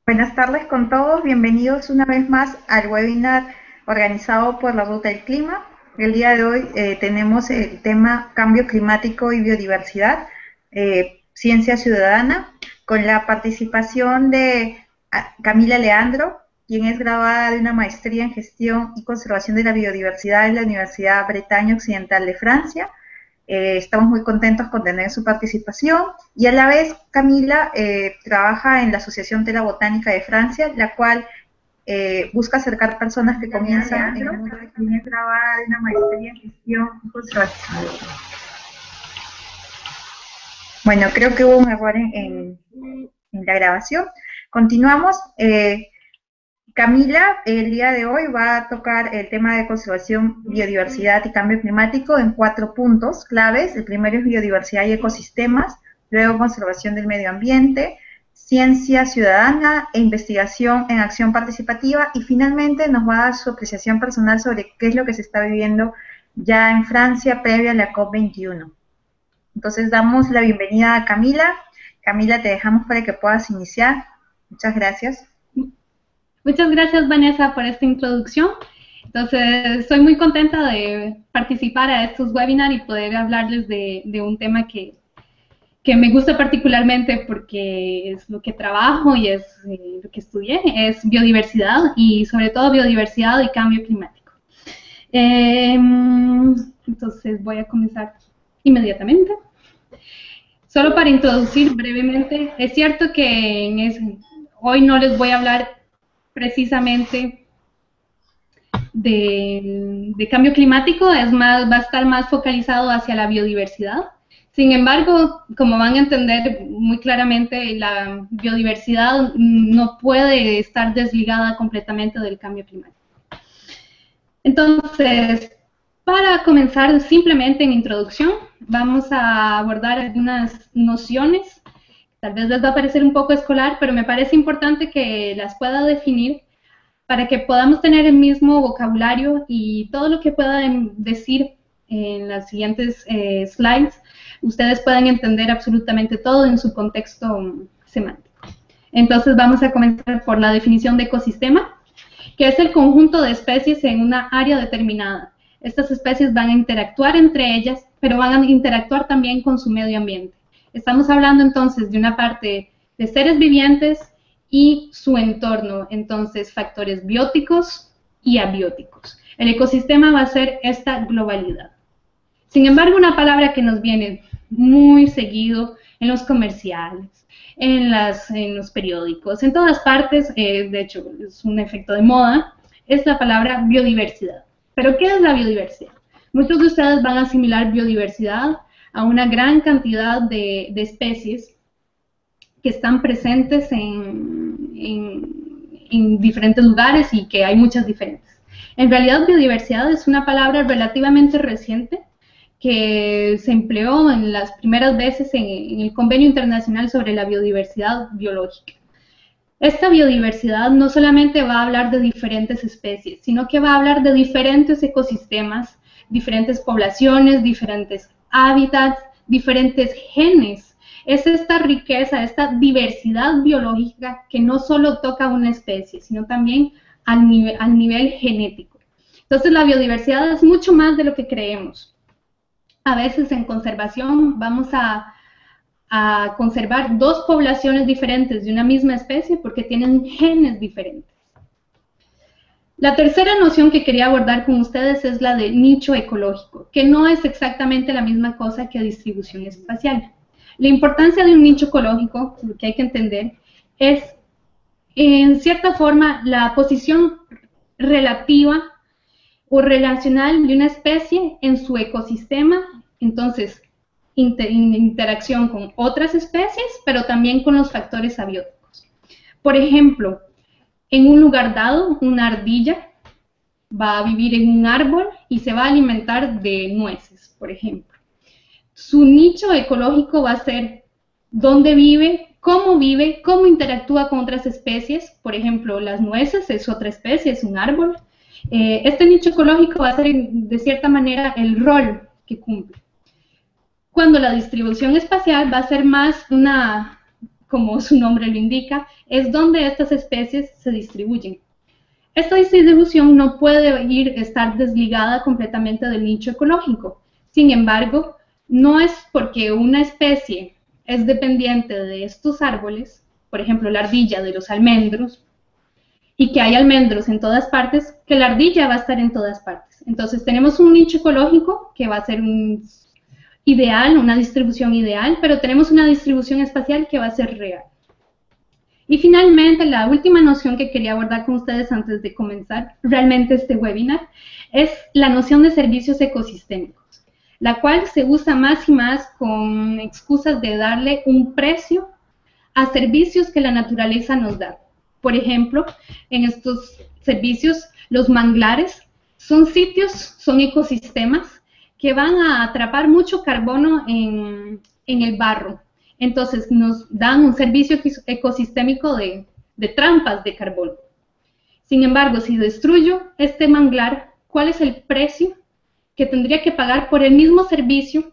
Buenas tardes con todos, bienvenidos una vez más al webinar organizado por la Ruta del Clima. El día de hoy tenemos el tema Cambio Climático y Biodiversidad, Ciencia Ciudadana, con la participación de Camila Leandro, quien es graduada de una maestría en Gestión y Conservación de la Biodiversidad en la Universidad Bretaña Occidental de Francia. Estamos muy contentos con tener su participación y a la vez Camila trabaja en la Asociación de la Botánica de Francia, la cual busca acercar personas que comienzan en el mundo de quien es grabada de una maestría en gestión y conservación. Bueno, creo que hubo un error en la grabación. Continuamos. Camila, el día de hoy va a tocar el tema de conservación, biodiversidad y cambio climático en 4 puntos claves. El primero es biodiversidad y ecosistemas, luego conservación del medio ambiente, ciencia ciudadana e investigación en acción participativa, y finalmente nos va a dar su apreciación personal sobre qué es lo que se está viviendo ya en Francia previa a la COP21. Entonces damos la bienvenida a Camila. Camila, te dejamos para que puedas iniciar. Muchas gracias. Muchas gracias, Vanessa, por esta introducción. Entonces, estoy muy contenta de participar a estos webinars y poder hablarles de un tema que me gusta particularmente porque es lo que trabajo y es lo que estudié, es biodiversidad y sobre todo biodiversidad y cambio climático. Entonces, voy a comenzar inmediatamente. Solo para introducir brevemente, es cierto que hoy no les voy a hablar precisamente de cambio climático, va a estar más focalizado hacia la biodiversidad. Sin embargo, como van a entender muy claramente, la biodiversidad no puede estar desligada completamente del cambio climático. Entonces, para comenzar simplemente en introducción, vamos a abordar algunas nociones. Tal vez les va a parecer un poco escolar, pero me parece importante que las pueda definir para que podamos tener el mismo vocabulario y todo lo que pueda decir en las siguientes slides, ustedes puedan entender absolutamente todo en su contexto semántico. Entonces vamos a comenzar por la definición de ecosistema, que es el conjunto de especies en una área determinada. Estas especies van a interactuar entre ellas, pero van a interactuar también con su medio ambiente. Estamos hablando entonces de una parte de seres vivientes y su entorno, entonces factores bióticos y abióticos. El ecosistema va a ser esta globalidad. Sin embargo, una palabra que nos viene muy seguido en los comerciales, en los periódicos, en todas partes, de hecho es un efecto de moda, es la palabra biodiversidad. ¿Pero qué es la biodiversidad? Muchos de ustedes van a asimilar biodiversidad a una gran cantidad de especies que están presentes en diferentes lugares y que hay muchas diferentes. En realidad, biodiversidad es una palabra relativamente reciente que se empleó en las primeras veces en el Convenio Internacional sobre la Biodiversidad Biológica. Esta biodiversidad no solamente va a hablar de diferentes especies, sino que va a hablar de diferentes ecosistemas, diferentes poblaciones, diferentes hábitats, diferentes genes. Es esta riqueza, esta diversidad biológica que no solo toca una especie, sino también al nivel genético. Entonces la biodiversidad es mucho más de lo que creemos. A veces en conservación vamos a conservar dos poblaciones diferentes de una misma especie porque tienen genes diferentes. La tercera noción que quería abordar con ustedes es la de nicho ecológico, que no es exactamente la misma cosa que distribución espacial. La importancia de un nicho ecológico, lo que hay que entender, es en cierta forma la posición relativa o relacional de una especie en su ecosistema, entonces interacción con otras especies, pero también con los factores abióticos. Por ejemplo, en un lugar dado, una ardilla va a vivir en un árbol y se va a alimentar de nueces, por ejemplo. Su nicho ecológico va a ser dónde vive, cómo interactúa con otras especies. Por ejemplo, las nueces es otra especie, es un árbol. Este nicho ecológico va a ser, de cierta manera, el rol que cumple. Cuando la distribución espacial va a ser más una como su nombre lo indica, es donde estas especies se distribuyen. Esta distribución no puede estar desligada completamente del nicho ecológico. Sin embargo, no es porque una especie es dependiente de estos árboles, por ejemplo, la ardilla de los almendros, y que hay almendros en todas partes, que la ardilla va a estar en todas partes. Entonces tenemos un nicho ecológico que va a ser un ideal, una distribución ideal, pero tenemos una distribución espacial que va a ser real. Y finalmente, la última noción que quería abordar con ustedes antes de comenzar realmente este webinar es la noción de servicios ecosistémicos, la cual se usa más y más con excusas de darle un precio a servicios que la naturaleza nos da. Por ejemplo, en estos servicios, los manglares son sitios, son ecosistemas que van a atrapar mucho carbono en el barro. Entonces nos dan un servicio ecosistémico de trampas de carbono. Sin embargo, si destruyo este manglar, ¿cuál es el precio que tendría que pagar por el mismo servicio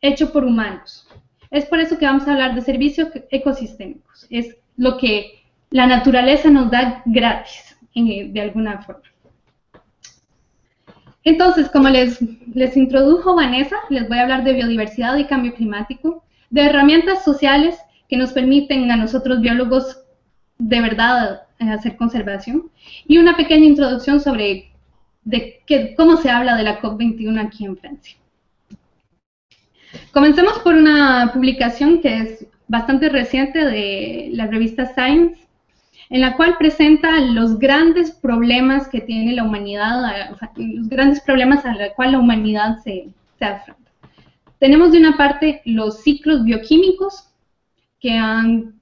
hecho por humanos? Es por eso que vamos a hablar de servicios ecosistémicos. Es lo que la naturaleza nos da gratis, de alguna forma. Entonces, como les introdujo Vanessa, les voy a hablar de biodiversidad y cambio climático, de herramientas sociales que nos permiten a nosotros biólogos de verdad hacer conservación, y una pequeña introducción sobre cómo se habla de la COP21 aquí en Francia. Comencemos por una publicación que es bastante reciente de la revista Science, en la cual presenta los grandes problemas que tiene la humanidad, los grandes problemas a los cuales la humanidad se afronta. Tenemos de una parte los ciclos bioquímicos, que han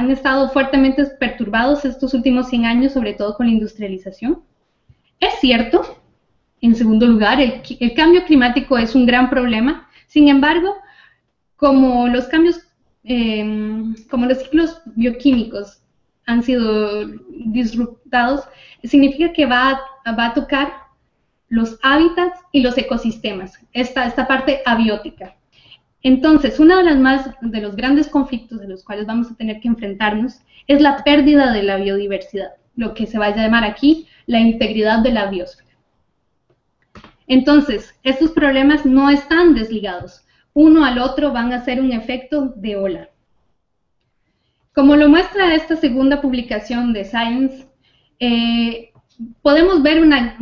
estado fuertemente perturbados estos últimos 100 años, sobre todo con la industrialización. Es cierto, en segundo lugar, el cambio climático es un gran problema. Sin embargo, como los ciclos bioquímicos han sido disruptados, significa que va a tocar los hábitats y los ecosistemas, esta parte abiótica. Entonces, uno de los grandes conflictos de los cuales vamos a tener que enfrentarnos es la pérdida de la biodiversidad, lo que se va a llamar aquí la integridad de la biosfera. Entonces, estos problemas no están desligados, uno al otro van a ser un efecto de ola. Como lo muestra esta segunda publicación de Science, podemos ver una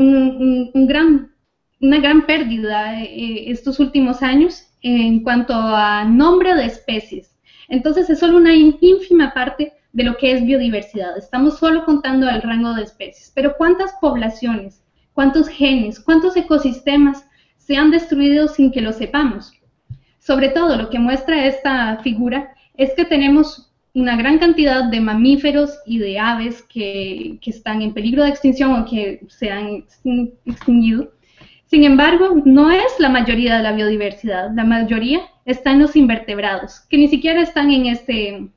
gran pérdida estos últimos años en cuanto a nombre de especies. Entonces es solo una ínfima parte de lo que es biodiversidad. Estamos solo contando el rango de especies. Pero ¿cuántas poblaciones, cuántos genes, cuántos ecosistemas se han destruido sin que lo sepamos? Sobre todo lo que muestra esta figura es que tenemos una gran cantidad de mamíferos y de aves que están en peligro de extinción o que se han extinguido. Sin embargo, no es la mayoría de la biodiversidad, la mayoría está en los invertebrados, que ni siquiera están en este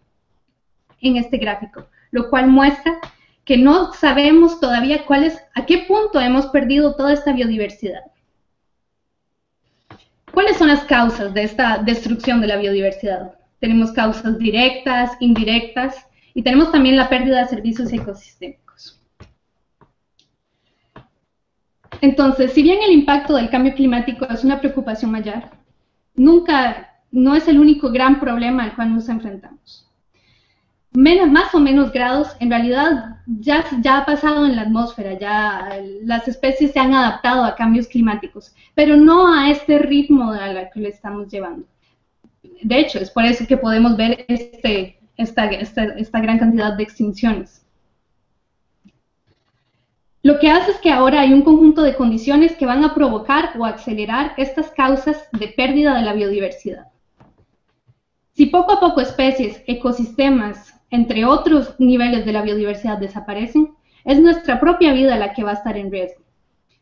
gráfico, lo cual muestra que no sabemos todavía a qué punto hemos perdido toda esta biodiversidad. ¿Cuáles son las causas de esta destrucción de la biodiversidad? Tenemos causas directas, indirectas, y tenemos también la pérdida de servicios ecosistémicos. Entonces, si bien el impacto del cambio climático es una preocupación mayor, no es el único gran problema al cual nos enfrentamos. Más o menos grados, en realidad ya ha pasado en la atmósfera, ya las especies se han adaptado a cambios climáticos, pero no a este ritmo al que le estamos llevando. De hecho, es por eso que podemos ver esta gran cantidad de extinciones. Lo que hace es que ahora hay un conjunto de condiciones que van a provocar o acelerar estas causas de pérdida de la biodiversidad. Si poco a poco especies, ecosistemas, entre otros niveles de la biodiversidad desaparecen, es nuestra propia vida la que va a estar en riesgo.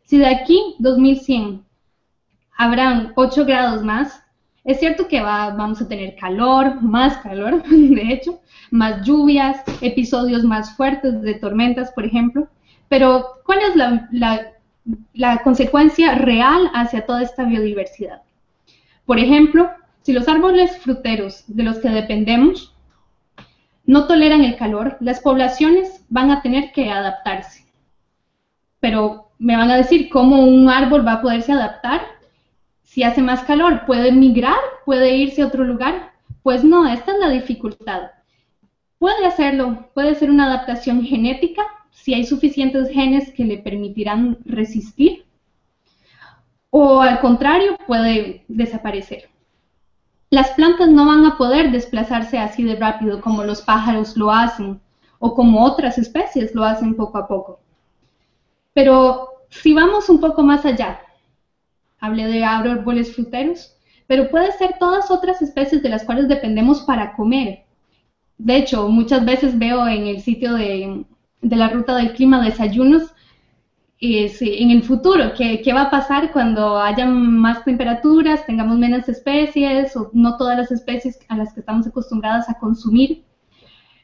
Si de aquí 2100 habrán 8 grados más, es cierto que vamos a tener más calor, de hecho, más lluvias, episodios más fuertes de tormentas, por ejemplo, pero ¿cuál es la consecuencia real hacia toda esta biodiversidad? Por ejemplo, si los árboles fruteros de los que dependemos no toleran el calor, las poblaciones van a tener que adaptarse. Pero me van a decir, ¿cómo un árbol va a poderse adaptar si hace más calor? ¿Puede migrar? ¿Puede irse a otro lugar? Pues no, esta es la dificultad. Puede hacerlo, puede ser una adaptación genética, si hay suficientes genes que le permitirán resistir, o al contrario, puede desaparecer. Las plantas no van a poder desplazarse así de rápido como los pájaros lo hacen, o como otras especies lo hacen poco a poco. Pero si vamos un poco más allá, hablé de árboles fruteros, pero puede ser todas otras especies de las cuales dependemos para comer. De hecho, muchas veces veo en el sitio de la Ruta del Clima desayunos en el futuro, ¿qué va a pasar cuando haya más temperaturas, tengamos menos especies, o no todas las especies a las que estamos acostumbradas a consumir?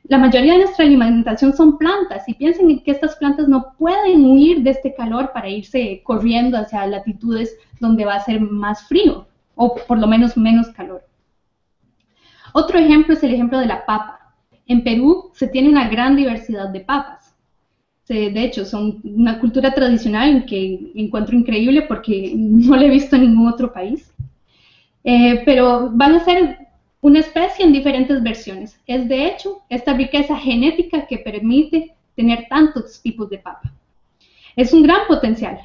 La mayoría de nuestra alimentación son plantas, y piensen en que estas plantas no pueden huir de este calor para irse corriendo hacia latitudes donde va a ser más frío, o por lo menos menos calor. Otro ejemplo es el ejemplo de la papa. En Perú se tiene una gran diversidad de papas. De hecho, son una cultura tradicional que encuentro increíble porque no la he visto en ningún otro país. Pero van a ser una especie en diferentes versiones. Es de hecho esta riqueza genética que permite tener tantos tipos de papa. Es un gran potencial.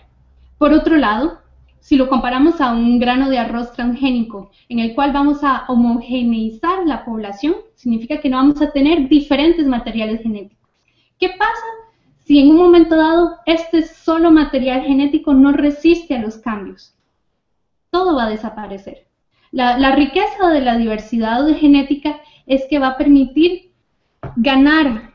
Por otro lado, si lo comparamos a un grano de arroz transgénico en el cual vamos a homogeneizar la población, significa que no vamos a tener diferentes materiales genéticos. ¿Qué pasa si en un momento dado este solo material genético no resiste a los cambios? Todo va a desaparecer. La riqueza de la diversidad genética es que va a permitir ganar,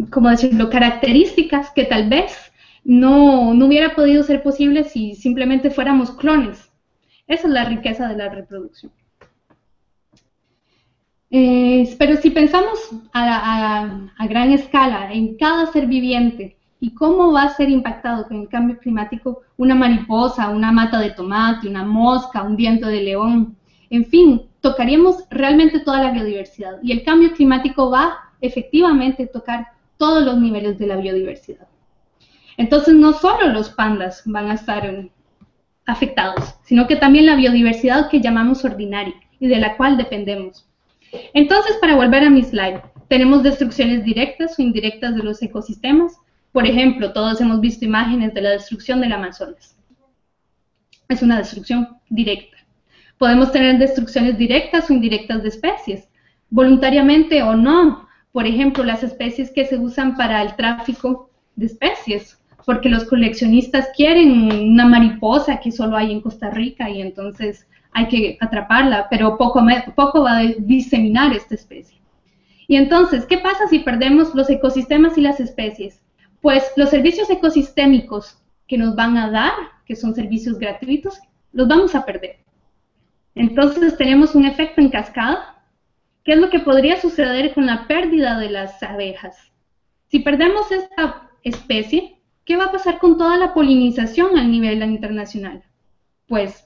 ¿cómo decirlo?, características que tal vez no hubiera podido ser posible si simplemente fuéramos clones. Esa es la riqueza de la reproducción. Pero si pensamos a gran escala en cada ser viviente y cómo va a ser impactado con el cambio climático una mariposa, una mata de tomate, una mosca, un diente de león, en fin, tocaríamos realmente toda la biodiversidad, y el cambio climático va efectivamente a tocar todos los niveles de la biodiversidad. Entonces no solo los pandas van a estar afectados, sino que también la biodiversidad que llamamos ordinaria y de la cual dependemos. Entonces, para volver a mi slide, tenemos destrucciones directas o indirectas de los ecosistemas. Por ejemplo, todos hemos visto imágenes de la destrucción del Amazonas. Es una destrucción directa. Podemos tener destrucciones directas o indirectas de especies, voluntariamente o no. Por ejemplo, las especies que se usan para el tráfico de especies, porque los coleccionistas quieren una mariposa que solo hay en Costa Rica y entonces hay que atraparla, pero poco va a diseminar esta especie. Y entonces, ¿qué pasa si perdemos los ecosistemas y las especies? Pues los servicios ecosistémicos que nos van a dar, que son servicios gratuitos, los vamos a perder. Entonces tenemos un efecto en cascada. ¿Qué es lo que podría suceder con la pérdida de las abejas? Si perdemos esta especie, ¿qué va a pasar con toda la polinización a nivel internacional? Pues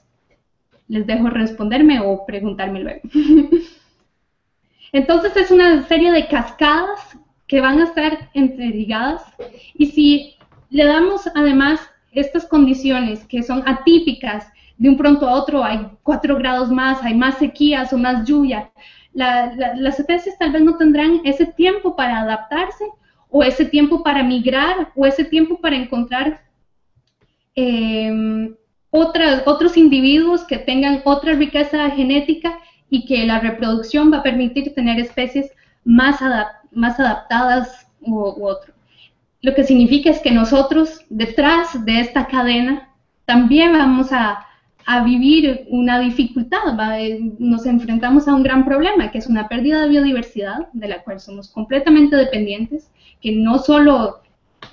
les dejo responderme o preguntarme luego. Entonces es una serie de cascadas que van a estar interligadas, y si le damos además estas condiciones que son atípicas, de un pronto a otro hay 4 grados más, hay más sequías o más lluvia, las especies tal vez no tendrán ese tiempo para adaptarse, o ese tiempo para migrar, o ese tiempo para encontrar otros individuos que tengan otra riqueza genética, y que la reproducción va a permitir tener especies más adaptadas u otro. Lo que significa es que nosotros, detrás de esta cadena, también vamos a vivir una dificultad, nos enfrentamos a un gran problema, que es una pérdida de biodiversidad, de la cual somos completamente dependientes, que no solo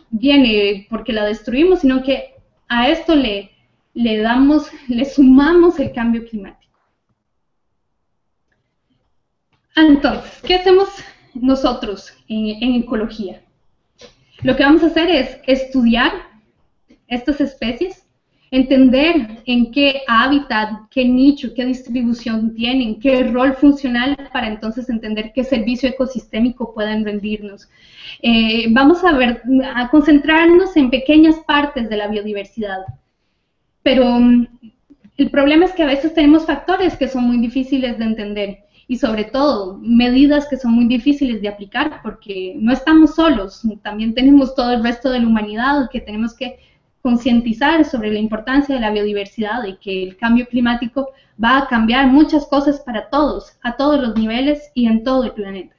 viene porque la destruimos, sino que a esto le sumamos el cambio climático. Entonces, ¿qué hacemos nosotros en ecología? Lo que vamos a hacer es estudiar estas especies, entender en qué hábitat, qué nicho, qué distribución tienen, qué rol funcional para entonces entender qué servicio ecosistémico pueden rendirnos. Vamos a concentrarnos en pequeñas partes de la biodiversidad, pero el problema es que a veces tenemos factores que son muy difíciles de entender y sobre todo medidas que son muy difíciles de aplicar porque no estamos solos, también tenemos todo el resto de la humanidad que tenemos que concientizar sobre la importancia de la biodiversidad y que el cambio climático va a cambiar muchas cosas para todos, a todos los niveles y en todo el planeta.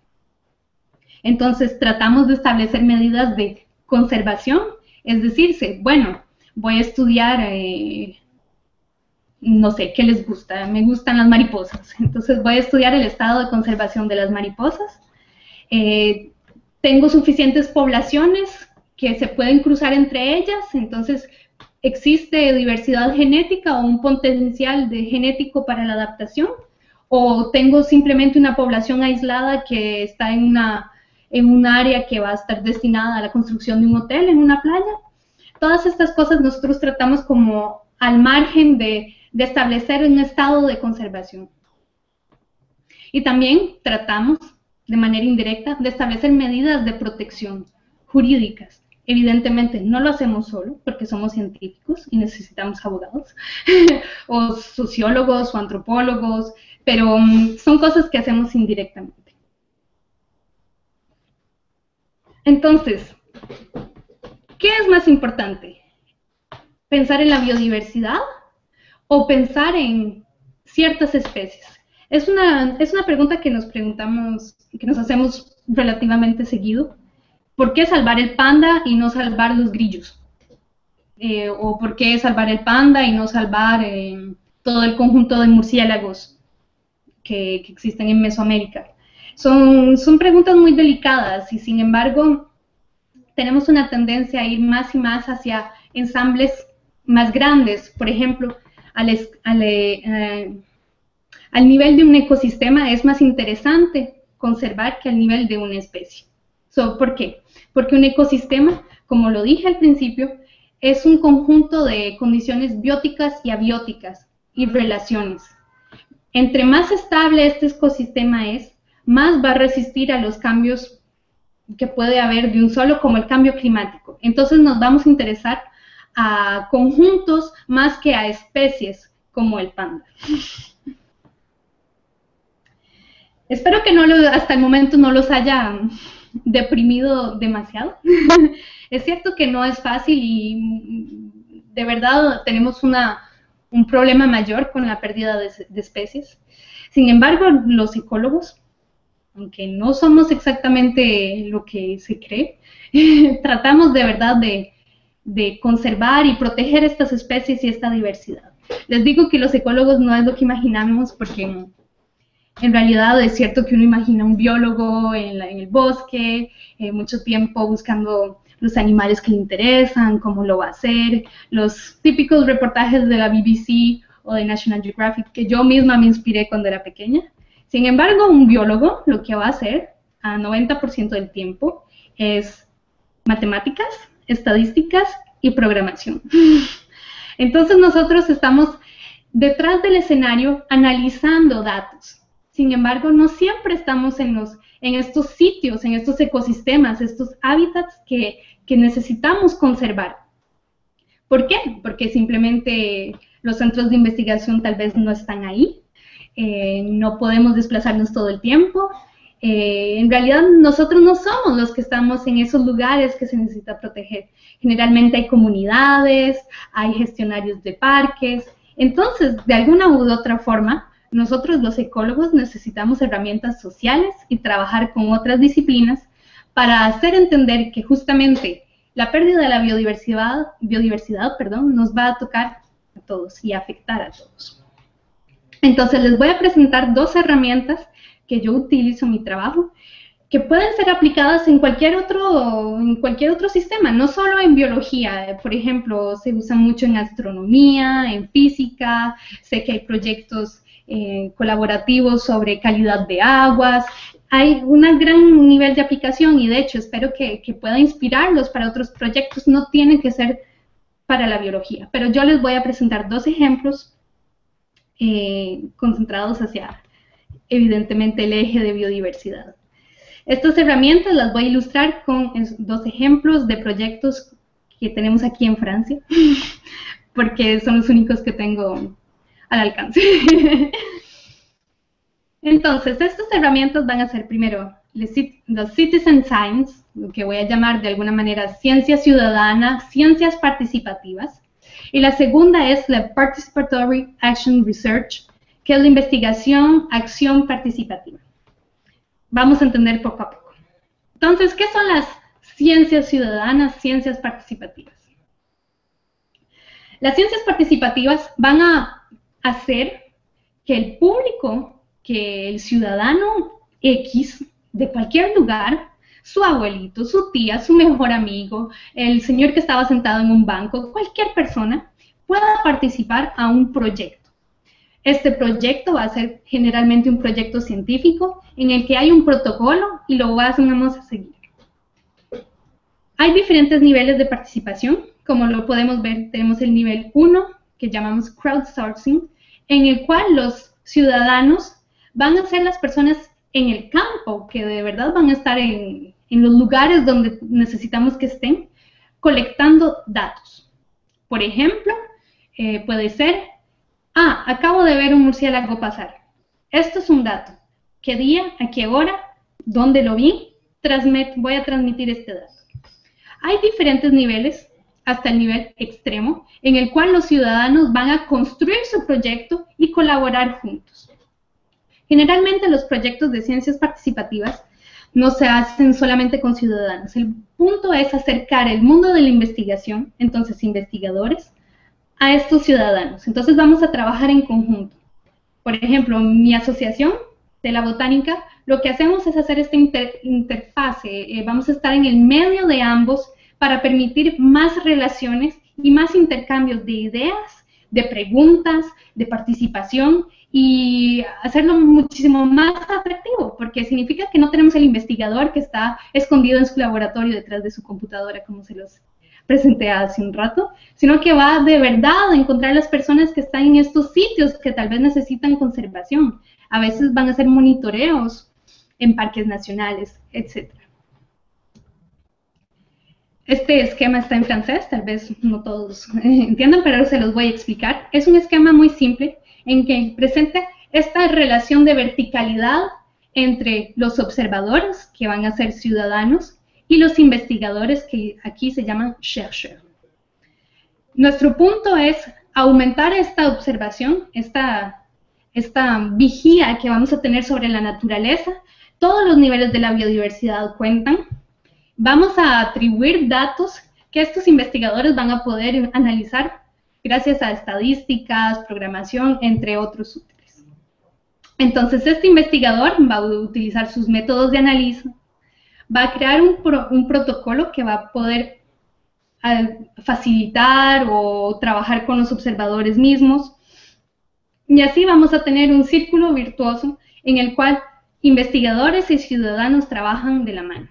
Entonces tratamos de establecer medidas de conservación, es decir, bueno, voy a estudiar, no sé, ¿qué les gusta? Me gustan las mariposas, entonces voy a estudiar el estado de conservación de las mariposas. Tengo suficientes poblaciones que se pueden cruzar entre ellas, entonces existe diversidad genética o un potencial genético para la adaptación, o tengo simplemente una población aislada que está en un área que va a estar destinada a la construcción de un hotel en una playa. Todas estas cosas nosotros tratamos como al margen de establecer un estado de conservación. Y también tratamos de manera indirecta de establecer medidas de protección jurídicas. Evidentemente no lo hacemos solo porque somos científicos y necesitamos abogados o sociólogos o antropólogos, pero son cosas que hacemos indirectamente. Entonces, ¿qué es más importante? ¿Pensar en la biodiversidad o pensar en ciertas especies? Es una pregunta que nos preguntamos, que nos hacemos relativamente seguido. ¿Por qué salvar el panda y no salvar los grillos? ¿O por qué salvar el panda y no salvar todo el conjunto de murciélagos que existen en Mesoamérica? Son preguntas muy delicadas y sin embargo tenemos una tendencia a ir más y más hacia ensambles más grandes. Por ejemplo, al nivel de un ecosistema es más interesante conservar que al nivel de una especie. ¿Por qué? Porque un ecosistema, como lo dije al principio, es un conjunto de condiciones bióticas y abióticas y relaciones. Entre más estable este ecosistema es, más va a resistir a los cambios que puede haber de un solo, como el cambio climático. Entonces nos vamos a interesar a conjuntos más que a especies, como el panda. Espero que hasta el momento no los haya deprimido demasiado. Es cierto que no es fácil y de verdad tenemos un problema mayor con la pérdida de especies. Sin embargo, los ecólogos, aunque no somos exactamente lo que se cree, tratamos de verdad de conservar y proteger estas especies y esta diversidad. Les digo que los ecólogos no es lo que imaginamos porque en realidad es cierto que uno imagina un biólogo en el bosque, mucho tiempo buscando los animales que le interesan, cómo lo va a hacer, los típicos reportajes de la BBC o de National Geographic que yo misma me inspiré cuando era pequeña. Sin embargo, un biólogo lo que va a hacer a 90% del tiempo es matemáticas, estadísticas y programación. Entonces nosotros estamos detrás del escenario analizando datos. Sin embargo, no siempre estamos en estos sitios, en estos ecosistemas, estos hábitats que necesitamos conservar. ¿Por qué? Porque simplemente los centros de investigación tal vez no están ahí, no podemos desplazarnos todo el tiempo. En realidad, nosotros no somos los que estamos en esos lugares que se necesita proteger. Generalmente hay comunidades, hay gestionarios de parques. Entonces, de alguna u otra forma, nosotros los ecólogos necesitamos herramientas sociales y trabajar con otras disciplinas para hacer entender que justamente la pérdida de la biodiversidad, nos va a tocar a todos y a afectar a todos. Entonces les voy a presentar dos herramientas que yo utilizo en mi trabajo, que pueden ser aplicadas en cualquier otro sistema, no solo en biología. Por ejemplo, se usan mucho en astronomía, en física, sé que hay proyectos colaborativos sobre calidad de aguas. Hay un gran nivel de aplicación y de hecho espero que pueda inspirarlos para otros proyectos. No tiene que ser para la biología. Pero yo les voy a presentar dos ejemplos concentrados hacia, evidentemente, el eje de biodiversidad. Estas herramientas las voy a ilustrar con dos ejemplos de proyectos que tenemos aquí en Francia, porque son los únicos que tengo al alcance. Entonces, estas herramientas van a ser primero los Citizen Science, lo que voy a llamar de alguna manera ciencia ciudadana, ciencias participativas, y la segunda es la Participatory Action Research, que es la investigación, acción participativa. Vamos a entender poco a poco. Entonces, ¿qué son las ciencias ciudadanas, ciencias participativas? Las ciencias participativas van a hacer que el público, que el ciudadano X de cualquier lugar, su abuelito, su tía, su mejor amigo, el señor que estaba sentado en un banco, cualquier persona, pueda participar a un proyecto. Este proyecto va a ser generalmente un proyecto científico en el que hay un protocolo y lo vamos a seguir. Hay diferentes niveles de participación. Como lo podemos ver, tenemos el nivel 1, que llamamos crowdsourcing, en el cual los ciudadanos van a ser las personas en el campo, que de verdad van a estar en los lugares donde necesitamos que estén, colectando datos. Por ejemplo, puede ser, acabo de ver un murciélago pasar. Esto es un dato. ¿Qué día? ¿A qué hora? ¿Dónde lo vi? Voy a transmitir este dato. Hay diferentes niveles, hasta el nivel extremo, en el cual los ciudadanos van a construir su proyecto y colaborar juntos. Generalmente los proyectos de ciencias participativas no se hacen solamente con ciudadanos. El punto es acercar el mundo de la investigación, entonces investigadores, a estos ciudadanos. Entonces vamos a trabajar en conjunto. Por ejemplo, mi asociación de la botánica, lo que hacemos es hacer esta interfase. Vamos a estar en el medio de ambos para permitir más relaciones y más intercambios de ideas, de preguntas, de participación y hacerlo muchísimo más atractivo, porque significa que no tenemos el investigador que está escondido en su laboratorio detrás de su computadora, como se los presenté hace un rato, sino que va de verdad a encontrar las personas que están en estos sitios que tal vez necesitan conservación. A veces van a hacer monitoreos en parques nacionales, etc. Este esquema está en francés, tal vez no todos entiendan, pero se los voy a explicar. Es un esquema muy simple en que presenta esta relación de verticalidad entre los observadores, que van a ser ciudadanos, y los investigadores, que aquí se llaman chercheurs. Nuestro punto es aumentar esta observación, esta vigía que vamos a tener sobre la naturaleza. Todos los niveles de la biodiversidad cuentan. Vamos a atribuir datos que estos investigadores van a poder analizar gracias a estadísticas, programación, entre otros útiles. Entonces, este investigador va a utilizar sus métodos de análisis, va a crear un protocolo que va a poder facilitar o trabajar con los observadores mismos, y así vamos a tener un círculo virtuoso en el cual investigadores y ciudadanos trabajan de la mano.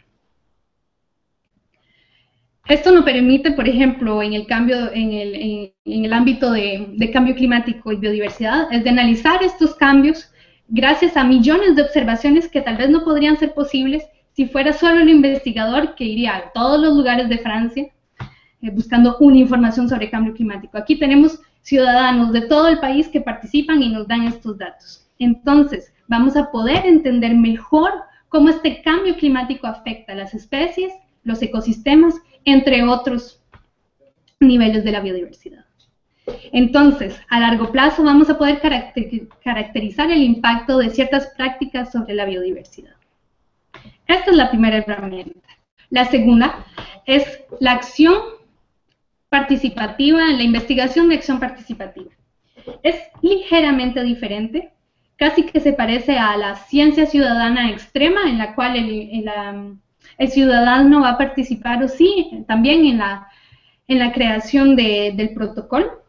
Esto nos permite, por ejemplo, en el ámbito de cambio climático y biodiversidad, es de analizar estos cambios gracias a millones de observaciones que tal vez no podrían ser posibles si fuera solo el investigador que iría a todos los lugares de Francia buscando una información sobre cambio climático. Aquí tenemos ciudadanos de todo el país que participan y nos dan estos datos. Entonces, vamos a poder entender mejor cómo este cambio climático afecta a las especies, los ecosistemas, entre otros niveles de la biodiversidad. Entonces, a largo plazo vamos a poder caracterizar el impacto de ciertas prácticas sobre la biodiversidad. Esta es la primera herramienta. La segunda es la acción participativa, la investigación de acción participativa. Es ligeramente diferente, casi que se parece a la ciencia ciudadana extrema, en la cual el ciudadano va a participar, o sí, también en la creación del protocolo,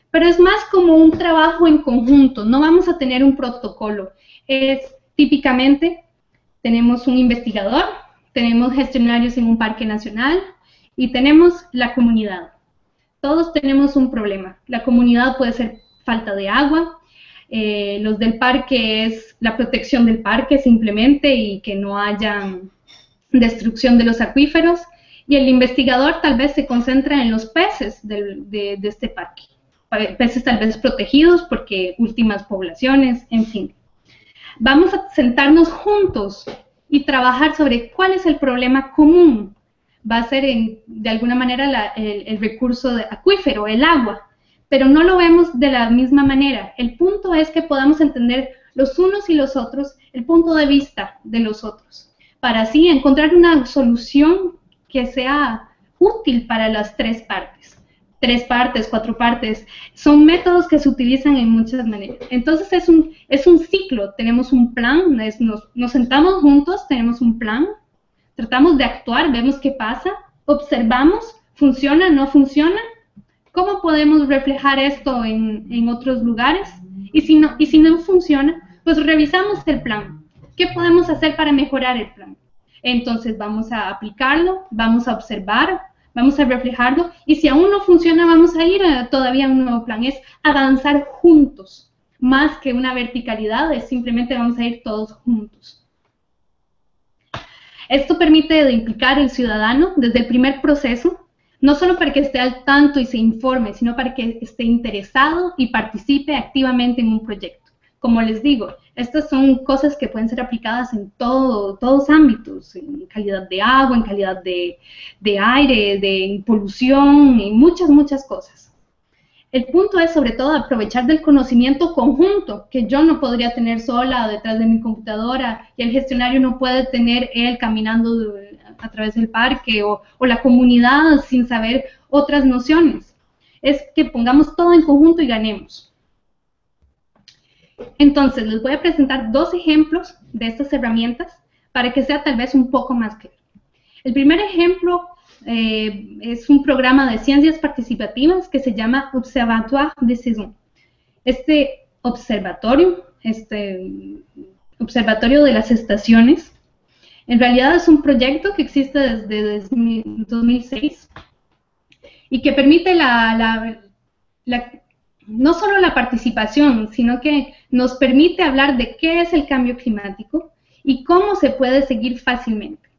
pero es más como un trabajo en conjunto. No vamos a tener un protocolo. Típicamente tenemos un investigador, tenemos gestionarios en un parque nacional y tenemos la comunidad. Todos tenemos un problema. La comunidad puede ser falta de agua, los del parque es la protección del parque simplemente y que no haya destrucción de los acuíferos, y el investigador tal vez se concentra en los peces de este parque, peces tal vez protegidos porque últimas poblaciones, en fin. Vamos a sentarnos juntos y trabajar sobre cuál es el problema común. Va a ser de alguna manera el recurso de acuífero, el agua, pero no lo vemos de la misma manera. El punto es que podamos entender los unos y los otros, el punto de vista de los otros, para así encontrar una solución que sea útil para las tres partes. 3 partes, 4 partes, son métodos que se utilizan en muchas maneras. Entonces es un ciclo, tenemos un plan, nos sentamos juntos, tenemos un plan, tratamos de actuar, vemos qué pasa, observamos, funciona, no funciona, cómo podemos reflejar esto en otros lugares, y si no funciona, pues revisamos el plan. ¿Qué podemos hacer para mejorar el plan? Entonces vamos a aplicarlo, vamos a observar, vamos a reflejarlo, y si aún no funciona, vamos a ir todavía a un nuevo plan. Es avanzar juntos, más que una verticalidad, es simplemente vamos a ir todos juntos. Esto permite implicar al ciudadano desde el primer proceso, no solo para que esté al tanto y se informe, sino para que esté interesado y participe activamente en un proyecto. Como les digo, estas son cosas que pueden ser aplicadas en todos ámbitos, en calidad de agua, en calidad de aire, de polución, y muchas cosas. El punto es sobre todo aprovechar del conocimiento conjunto que yo no podría tener sola detrás de mi computadora, y el gestionario no puede tener él caminando a través del parque, o la comunidad sin saber otras nociones. Es que pongamos todo en conjunto y ganemos. Entonces, les voy a presentar 2 ejemplos de estas herramientas para que sea tal vez un poco más claro. El primer ejemplo es un programa de ciencias participativas que se llama Observatoire de Saison. Este observatorio de las estaciones, en realidad es un proyecto que existe desde 2006 y que permite no solo la participación, sino que nos permite hablar de qué es el cambio climático y cómo se puede seguir fácilmente.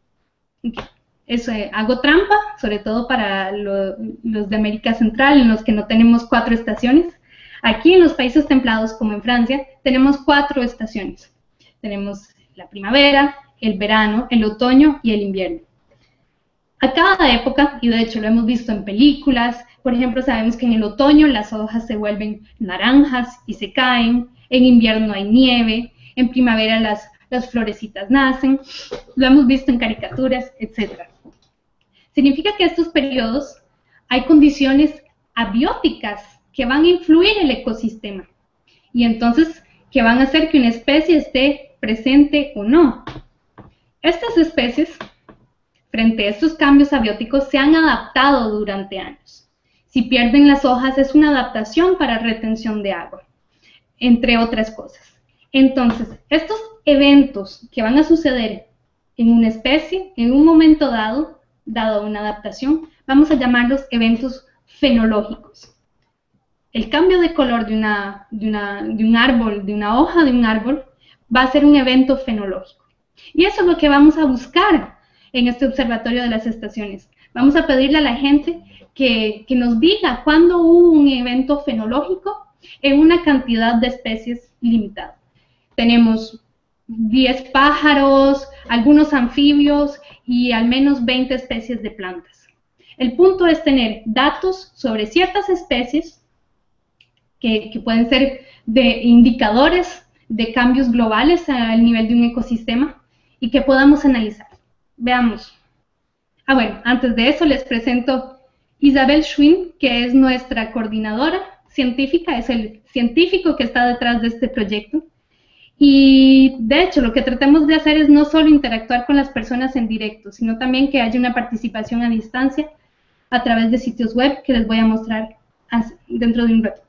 Hago trampa, sobre todo para los de América Central, en los que no tenemos 4 estaciones. Aquí en los países templados, como en Francia, tenemos 4 estaciones. Tenemos la primavera, el verano, el otoño y el invierno. A cada época, y de hecho lo hemos visto en películas, por ejemplo, sabemos que en el otoño las hojas se vuelven naranjas y se caen, en invierno hay nieve, en primavera las florecitas nacen, lo hemos visto en caricaturas, etc. Significa que estos periodos hay condiciones abióticas que van a influir en el ecosistema, y entonces que van a hacer que una especie esté presente o no. Estas especies, frente a estos cambios abióticos, se han adaptado durante años. Si pierden las hojas es una adaptación para retención de agua, entre otras cosas. Entonces, estos eventos que van a suceder en una especie, en un momento dado una adaptación, vamos a llamarlos eventos fenológicos. El cambio de color de un árbol, de una hoja de un árbol, va a ser un evento fenológico. Y eso es lo que vamos a buscar en este observatorio de las estaciones. Vamos a pedirle a la gente que nos diga cuándo hubo un evento fenológico en una cantidad de especies limitada. Tenemos 10 pájaros, algunos anfibios y al menos 20 especies de plantas. El punto es tener datos sobre ciertas especies que pueden ser de indicadores de cambios globales al nivel de un ecosistema y que podamos analizar. Veamos. Bueno, antes de eso les presento Isabel Schwinn, que es nuestra coordinadora científica, es el científico que está detrás de este proyecto. Y de hecho, lo que tratamos de hacer es no solo interactuar con las personas en directo, sino también que haya una participación a distancia a través de sitios web que les voy a mostrar dentro de un ratito.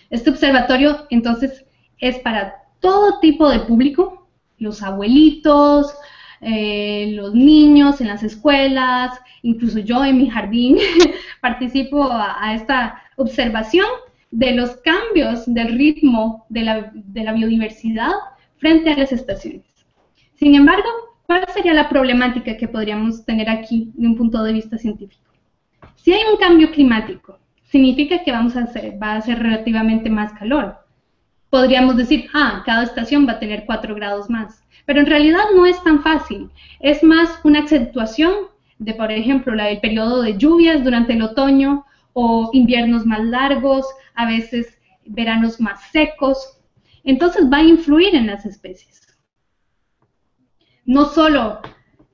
Este observatorio, entonces, es para todo tipo de público, los abuelitos, los niños en las escuelas, incluso yo en mi jardín participo a esta observación de los cambios del ritmo de la biodiversidad frente a las estaciones. Sin embargo, ¿cuál sería la problemática que podríamos tener aquí de un punto de vista científico? Si hay un cambio climático, significa que va a ser relativamente más calor. Podríamos decir, cada estación va a tener 4 grados más, pero en realidad no es tan fácil. Es más una acentuación de, por ejemplo, el periodo de lluvias durante el otoño o inviernos más largos, a veces veranos más secos. Entonces va a influir en las especies. No solo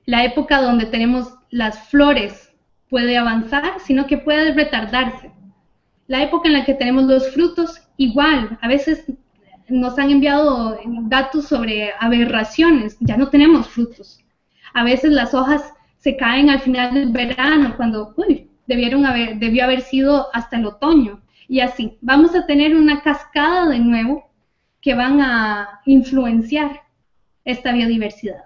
la época donde tenemos las flores puede avanzar, sino que puede retardarse. La época en la que tenemos los frutos, igual, a veces nos han enviado datos sobre aberraciones, ya no tenemos frutos. A veces las hojas se caen al final del verano, cuando debió haber sido hasta el otoño. Y así, vamos a tener una cascada de nuevo que van a influenciar esta biodiversidad.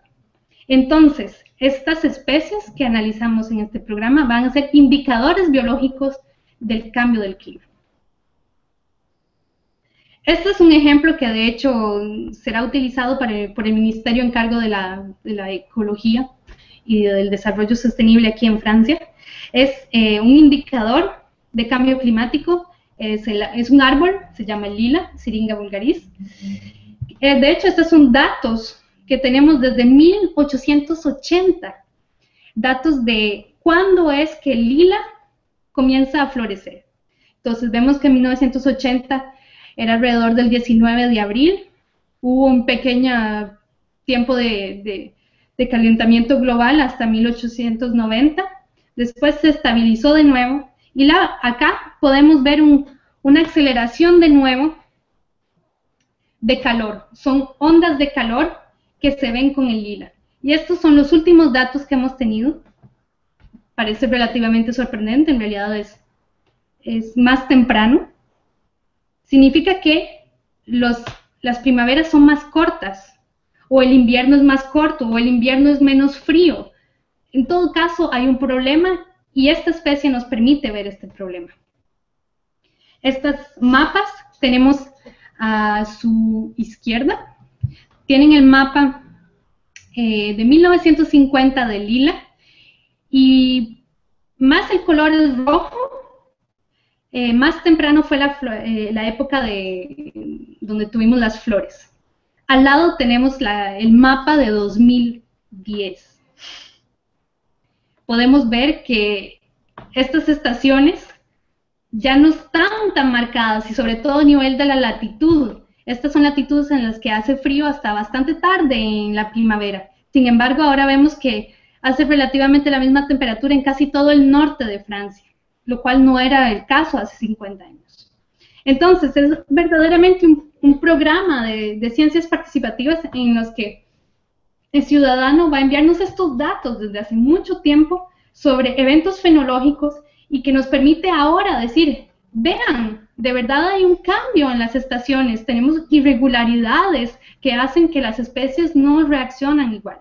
Entonces, estas especies que analizamos en este programa van a ser indicadores biológicos del cambio del clima. Este es un ejemplo que de hecho será utilizado por el Ministerio en cargo de la Ecología y del Desarrollo Sostenible aquí en Francia. Es un indicador de cambio climático, es un árbol, se llama el lila, Syringa vulgaris. De hecho, estos son datos que tenemos desde 1880, datos de cuándo es que el lila comienza a florecer. Entonces vemos que en 1980 era alrededor del 19 de abril, hubo un pequeño tiempo de calentamiento global hasta 1890, después se estabilizó de nuevo, y acá podemos ver una aceleración de nuevo de calor, son ondas de calor que se ven con el lila. Y estos son los últimos datos que hemos tenido. Parece relativamente sorprendente, en realidad es más temprano. Significa que las primaveras son más cortas, o el invierno es más corto, o el invierno es menos frío. En todo caso, hay un problema y esta especie nos permite ver este problema. Estos mapas tenemos a su izquierda. Tienen el mapa de 1950 de lila y más el color es rojo, más temprano fue la época donde tuvimos las flores. Al lado tenemos el mapa de 2010. Podemos ver que estas estaciones ya no están tan marcadas y sobre todo a nivel de la latitud. Estas son latitudes en las que hace frío hasta bastante tarde en la primavera. Sin embargo, ahora vemos que hace relativamente la misma temperatura en casi todo el norte de Francia, lo cual no era el caso hace 50 años. Entonces, es verdaderamente un programa de ciencias participativas en los que el ciudadano va a enviarnos estos datos desde hace mucho tiempo sobre eventos fenológicos y que nos permite ahora decir, vean, de verdad hay un cambio en las estaciones, tenemos irregularidades que hacen que las especies no reaccionan igual.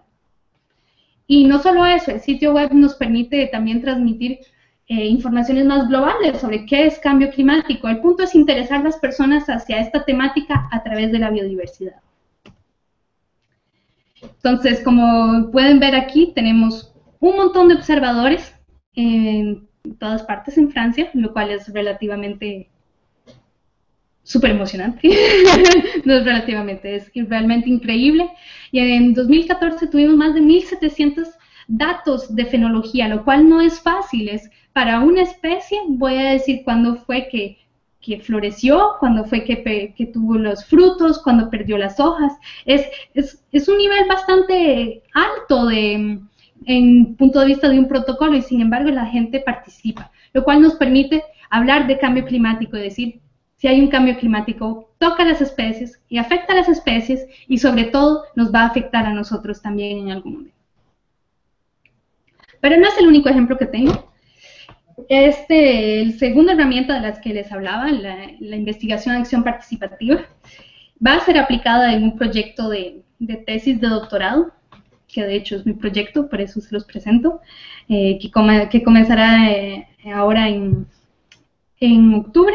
Y no solo eso, el sitio web nos permite también transmitir informaciones más globales sobre qué es cambio climático. El punto es interesar a las personas hacia esta temática a través de la biodiversidad. Entonces, como pueden ver aquí, tenemos un montón de observadores en todas partes en Francia, lo cual es relativamente súper emocionante. No es relativamente, es realmente increíble. Y en 2014 tuvimos más de 1.700 datos de fenología, lo cual no es fácil. Es para una especie, voy a decir cuándo fue que floreció, cuándo fue que tuvo los frutos, cuándo perdió las hojas. Es un nivel bastante alto en punto de vista de un protocolo y sin embargo la gente participa, lo cual nos permite hablar de cambio climático y decir, si hay un cambio climático, toca a las especies y afecta a las especies y sobre todo nos va a afectar a nosotros también en algún momento. Pero no es el único ejemplo que tengo. La segunda herramienta de las que les hablaba, la investigación de acción participativa, va a ser aplicada en un proyecto de tesis de doctorado. que de hecho es mi proyecto, por eso se los presento, que comenzará ahora en octubre,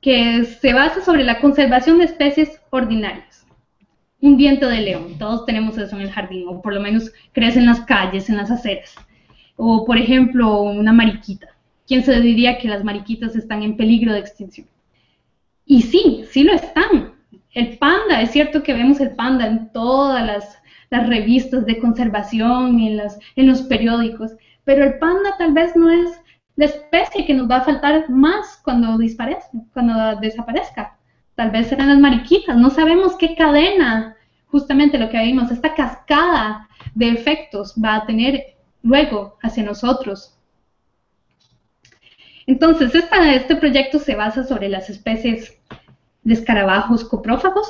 que se basa sobre la conservación de especies ordinarias. Un diente de león, todos tenemos eso en el jardín, o por lo menos crece en las calles, en las aceras. O, por ejemplo, una mariquita. ¿Quién se diría que las mariquitas están en peligro de extinción? Y sí, sí lo están. El panda, es cierto que vemos el panda en todas las revistas de conservación, en los periódicos, pero el panda tal vez no es la especie que nos va a faltar más cuando desaparezca. Tal vez serán las mariquitas, no sabemos qué cadena, justamente lo que vimos, esta cascada de efectos va a tener luego hacia nosotros. Entonces, este proyecto se basa sobre las especies de escarabajos coprófagos.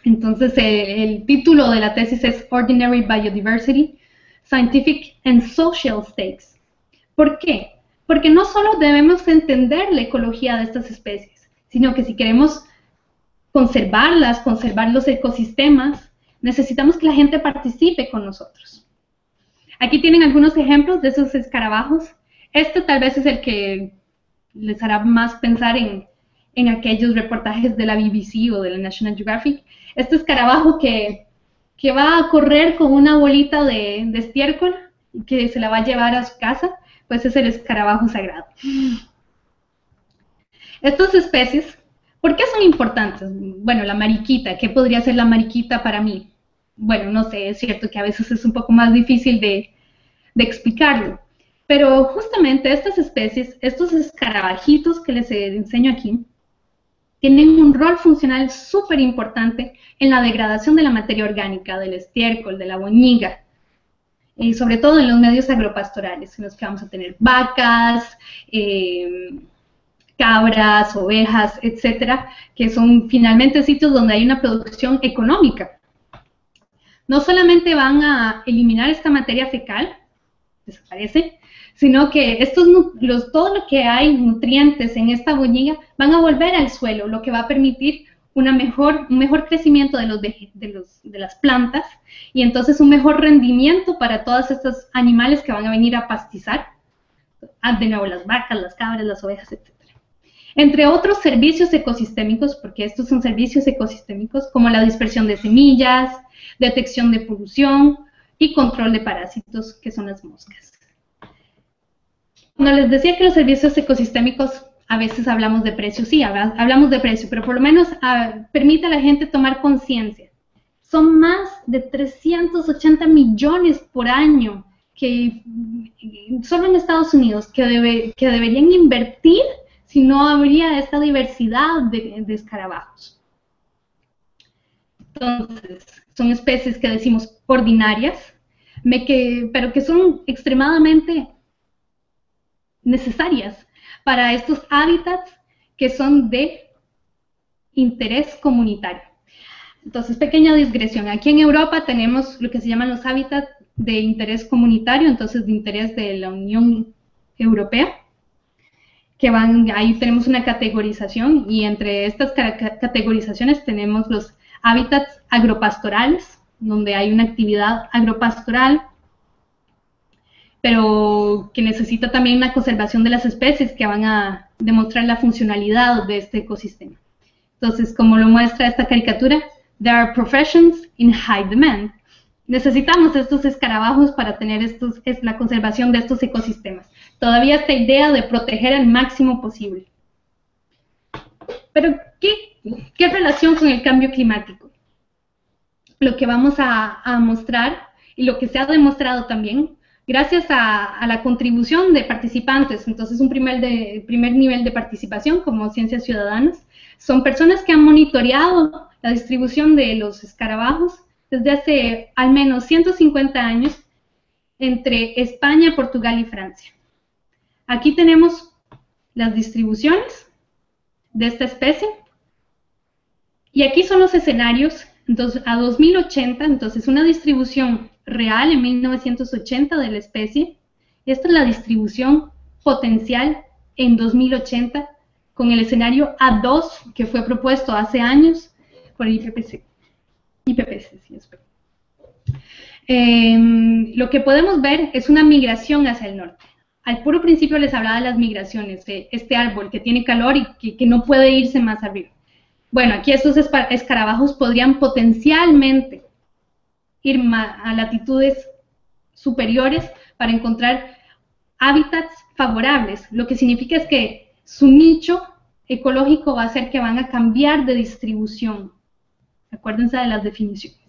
Entonces, el título de la tesis es Ordinary Biodiversity, Scientific and Social Stakes. ¿Por qué? Porque no solo debemos entender la ecología de estas especies, sino que si queremos conservarlas, conservar los ecosistemas, necesitamos que la gente participe con nosotros. Aquí tienen algunos ejemplos de esos escarabajos. Este tal vez es el que les hará más pensar en aquellos reportajes de la BBC o de la National Geographic. Este escarabajo que va a correr con una bolita de estiércol y que se la va a llevar a su casa, pues es el escarabajo sagrado. Estas especies, ¿por qué son importantes? Bueno, la mariquita, ¿qué podría ser la mariquita para mí? Bueno, no sé, es cierto que a veces es un poco más difícil de explicarlo, pero justamente estas especies, estos escarabajitos que les enseño aquí, tienen un rol funcional súper importante en la degradación de la materia orgánica, del estiércol, de la boñiga, y sobre todo en los medios agropastorales, en los que vamos a tener vacas, cabras, ovejas, etcétera, que son finalmente sitios donde hay una producción económica. No solamente van a eliminar esta materia fecal, desaparece, sino que todo lo que hay, nutrientes en esta boñiga, van a volver al suelo, lo que va a permitir un mejor crecimiento de las plantas y entonces un mejor rendimiento para todos estos animales que van a venir a pastizar, de nuevo las vacas, las cabras, las ovejas, etc. Entre otros servicios ecosistémicos, porque estos son servicios ecosistémicos como la dispersión de semillas, detección de polución y control de parásitos, que son las moscas. Cuando les decía que los servicios ecosistémicos, a veces hablamos de precio, sí, hablamos de precio, pero por lo menos permite a la gente tomar conciencia. Son más de 380 millones por año que solo en Estados Unidos que deberían invertir si no habría esta diversidad de escarabajos. Entonces, son especies que decimos ordinarias, pero que son extremadamente necesarias para estos hábitats que son de interés comunitario. Entonces, pequeña digresión. Aquí en Europa tenemos lo que se llaman los hábitats de interés comunitario, entonces de interés de la Unión Europea, ahí tenemos una categorización y entre estas categorizaciones tenemos los hábitats agropastorales, donde hay una actividad agropastoral, pero que necesita también una conservación de las especies que van a demostrar la funcionalidad de este ecosistema. Entonces, como lo muestra esta caricatura, there are professions in high demand. Necesitamos estos escarabajos para tener la conservación de estos ecosistemas. Todavía esta idea de proteger al máximo posible. Pero, ¿qué relación con el cambio climático? Lo que vamos a mostrar, y lo que se ha demostrado también, gracias a la contribución de participantes, entonces un primer nivel de participación como ciencias ciudadanas, son personas que han monitoreado la distribución de los escarabajos desde hace al menos 150 años entre España, Portugal y Francia. Aquí tenemos las distribuciones de esta especie y aquí son los escenarios. Entonces, a 2080, entonces una distribución real en 1980 de la especie. Esta es la distribución potencial en 2080 con el escenario A2 que fue propuesto hace años por el IPCC. Sí, espero. Lo que podemos ver es una migración hacia el norte. Al puro principio les hablaba de las migraciones, de este árbol que tiene calor y que no puede irse más arriba. Bueno, aquí estos escarabajos podrían potencialmente ir a latitudes superiores para encontrar hábitats favorables, lo que significa es que su nicho ecológico va a ser que van a cambiar de distribución. Acuérdense de las definiciones.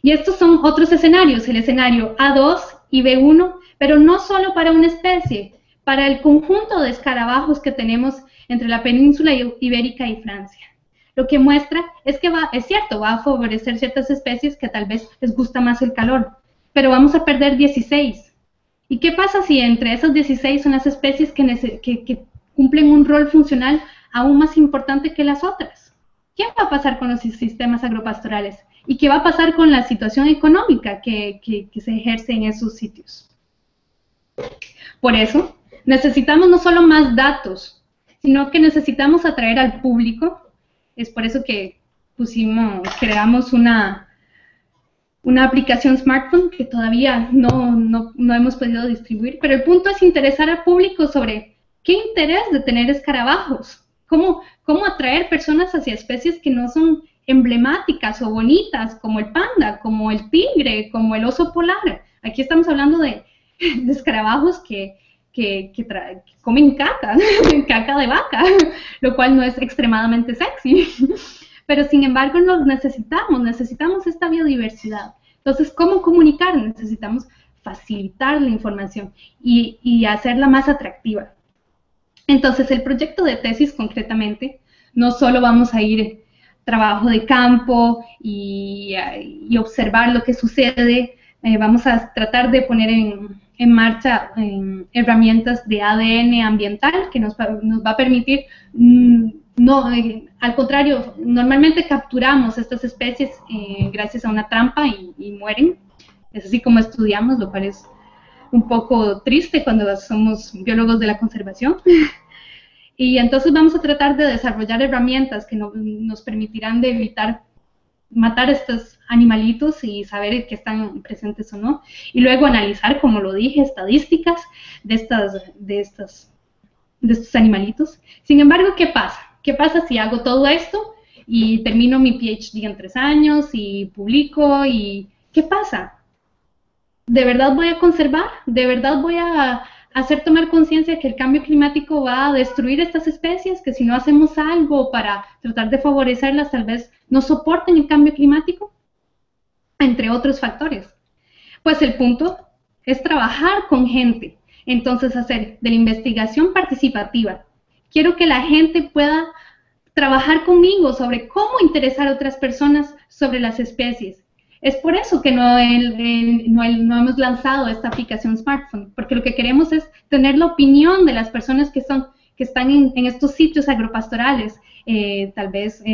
Y estos son otros escenarios, el escenario A2 y B1, pero no solo para una especie, para el conjunto de escarabajos que tenemos entre la península ibérica y Francia. Lo que muestra es que es cierto, va a favorecer ciertas especies que tal vez les gusta más el calor, pero vamos a perder 16. ¿Y qué pasa si entre esas 16 son las especies que cumplen un rol funcional aún más importante que las otras? ¿Qué va a pasar con los sistemas agropastorales? ¿Y qué va a pasar con la situación económica que se ejerce en esos sitios? Por eso, necesitamos no solo más datos, sino que necesitamos atraer al público. Es por eso que creamos una aplicación smartphone que todavía no hemos podido distribuir, pero el punto es interesar al público sobre qué interés de tener escarabajos, cómo atraer personas hacia especies que no son emblemáticas o bonitas, como el panda, como el tigre, como el oso polar. Aquí estamos hablando de escarabajos que comen caca, caca de vaca, lo cual no es extremadamente sexy. Pero sin embargo los necesitamos esta biodiversidad. Entonces, ¿cómo comunicar? Necesitamos facilitar la información y hacerla más atractiva. Entonces, el proyecto de tesis concretamente, no solo vamos a ir trabajo de campo y observar lo que sucede, vamos a tratar de poner en marcha herramientas de ADN ambiental que nos va a permitir, al contrario, normalmente capturamos estas especies gracias a una trampa y mueren, es así como estudiamos, lo cual es un poco triste cuando somos biólogos de la conservación. Y entonces vamos a tratar de desarrollar herramientas que nos permitirán de evitar matar a estos animalitos y saber que están presentes o no. Y luego analizar, como lo dije, estadísticas de estos animalitos. Sin embargo, ¿qué pasa? ¿Qué pasa si hago todo esto y termino mi PhD en 3 años y publico? ¿Y qué pasa? ¿De verdad voy a conservar? ¿De verdad voy a hacer tomar conciencia que el cambio climático va a destruir estas especies, que si no hacemos algo para tratar de favorecerlas, tal vez no soporten el cambio climático? Entre otros factores. Pues el punto es trabajar con gente, entonces hacer de la investigación participativa. Quiero que la gente pueda trabajar conmigo sobre cómo interesar a otras personas sobre las especies. Es por eso que no hemos lanzado esta aplicación smartphone, porque lo que queremos es tener la opinión de las personas que están en estos sitios agropastorales, tal vez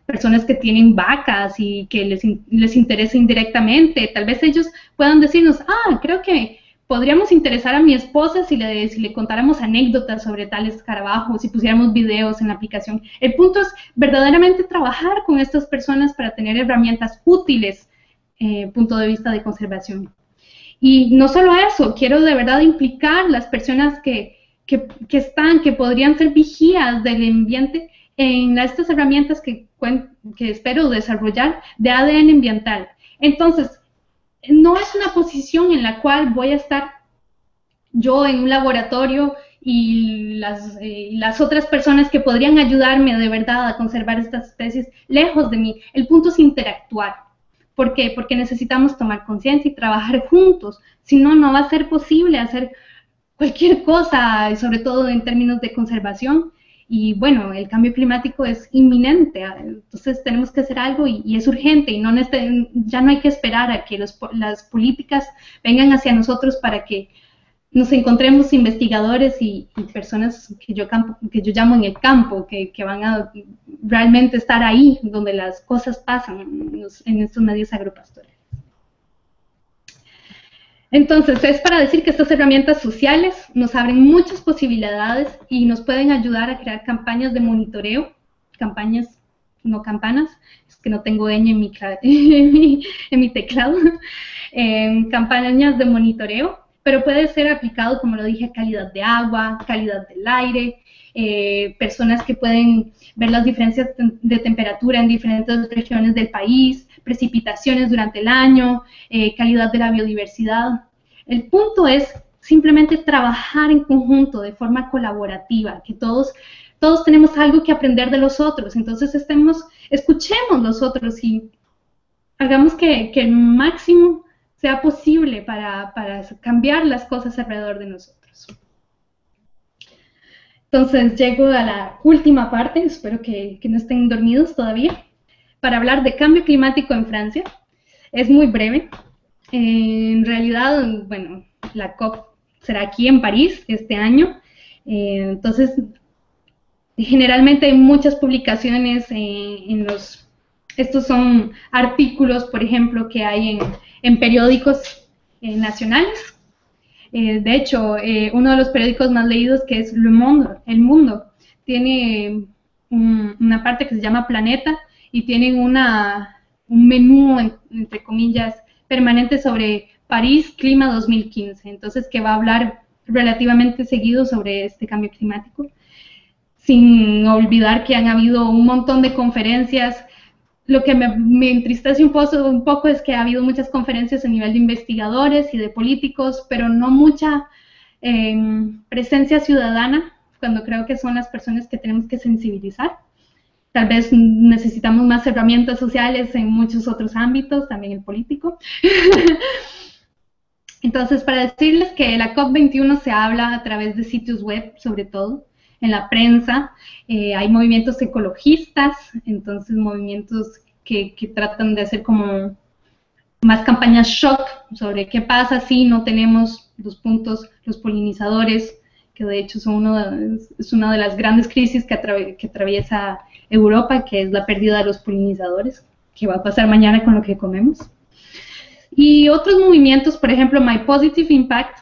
personas que tienen vacas y que les interesa indirectamente. Tal vez ellos puedan decirnos, creo que podríamos interesar a mi esposa si le contáramos anécdotas sobre tales escarabajos, si pusiéramos videos en la aplicación. El punto es verdaderamente trabajar con estas personas para tener herramientas útiles, punto de vista de conservación. Y no solo eso, quiero de verdad implicar las personas que podrían ser vigías del ambiente en estas herramientas que espero desarrollar de ADN ambiental. Entonces, no es una posición en la cual voy a estar yo en un laboratorio y las otras personas que podrían ayudarme de verdad a conservar estas especies lejos de mí. El punto es interactuar. ¿Por qué? Porque necesitamos tomar conciencia y trabajar juntos. Si no, no va a ser posible hacer cualquier cosa, sobre todo en términos de conservación. Y bueno, el cambio climático es inminente, entonces tenemos que hacer algo y es urgente y ya no hay que esperar a que las políticas vengan hacia nosotros para que nos encontremos investigadores y personas que yo llamo en el campo, que van a realmente estar ahí donde las cosas pasan en estos medios agropastorales. Entonces, es para decir que estas herramientas sociales nos abren muchas posibilidades y nos pueden ayudar a crear campañas de monitoreo, campañas no campanas, es que no tengo ñ en en mi teclado, campañas de monitoreo, pero puede ser aplicado, como lo dije, calidad de agua, calidad del aire, personas que pueden ver las diferencias de temperatura en diferentes regiones del país, precipitaciones durante el año, calidad de la biodiversidad. El punto es simplemente trabajar en conjunto, de forma colaborativa, que todos tenemos algo que aprender de los otros, entonces escuchemos los otros y hagamos que el máximo sea posible para cambiar las cosas alrededor de nosotros. Entonces llego a la última parte, espero que no estén dormidos todavía, para hablar de cambio climático en Francia. Es muy breve. En realidad, bueno, la COP será aquí en París este año. Entonces, generalmente hay muchas publicaciones estos son artículos, por ejemplo, que hay en periódicos nacionales. De hecho, uno de los periódicos más leídos, que es Le Monde, El Mundo, tiene una parte que se llama Planeta y tienen un menú, entre comillas, permanente sobre París Clima 2015, entonces que va a hablar relativamente seguido sobre este cambio climático, sin olvidar que han habido un montón de conferencias. Lo que me entristece un poco es que ha habido muchas conferencias a nivel de investigadores y de políticos, pero no mucha presencia ciudadana, cuando creo que son las personas que tenemos que sensibilizar. Tal vez necesitamos más herramientas sociales en muchos otros ámbitos, también el político. Entonces, para decirles que la COP21 se habla a través de sitios web, sobre todo, en la prensa, hay movimientos ecologistas, entonces movimientos que tratan de hacer como más campañas shock sobre qué pasa si no tenemos los polinizadores, que de hecho es una de las grandes crisis que atraviesa Europa, que es la pérdida de los polinizadores, que va a pasar mañana con lo que comemos. Y otros movimientos, por ejemplo, My Positive Impact,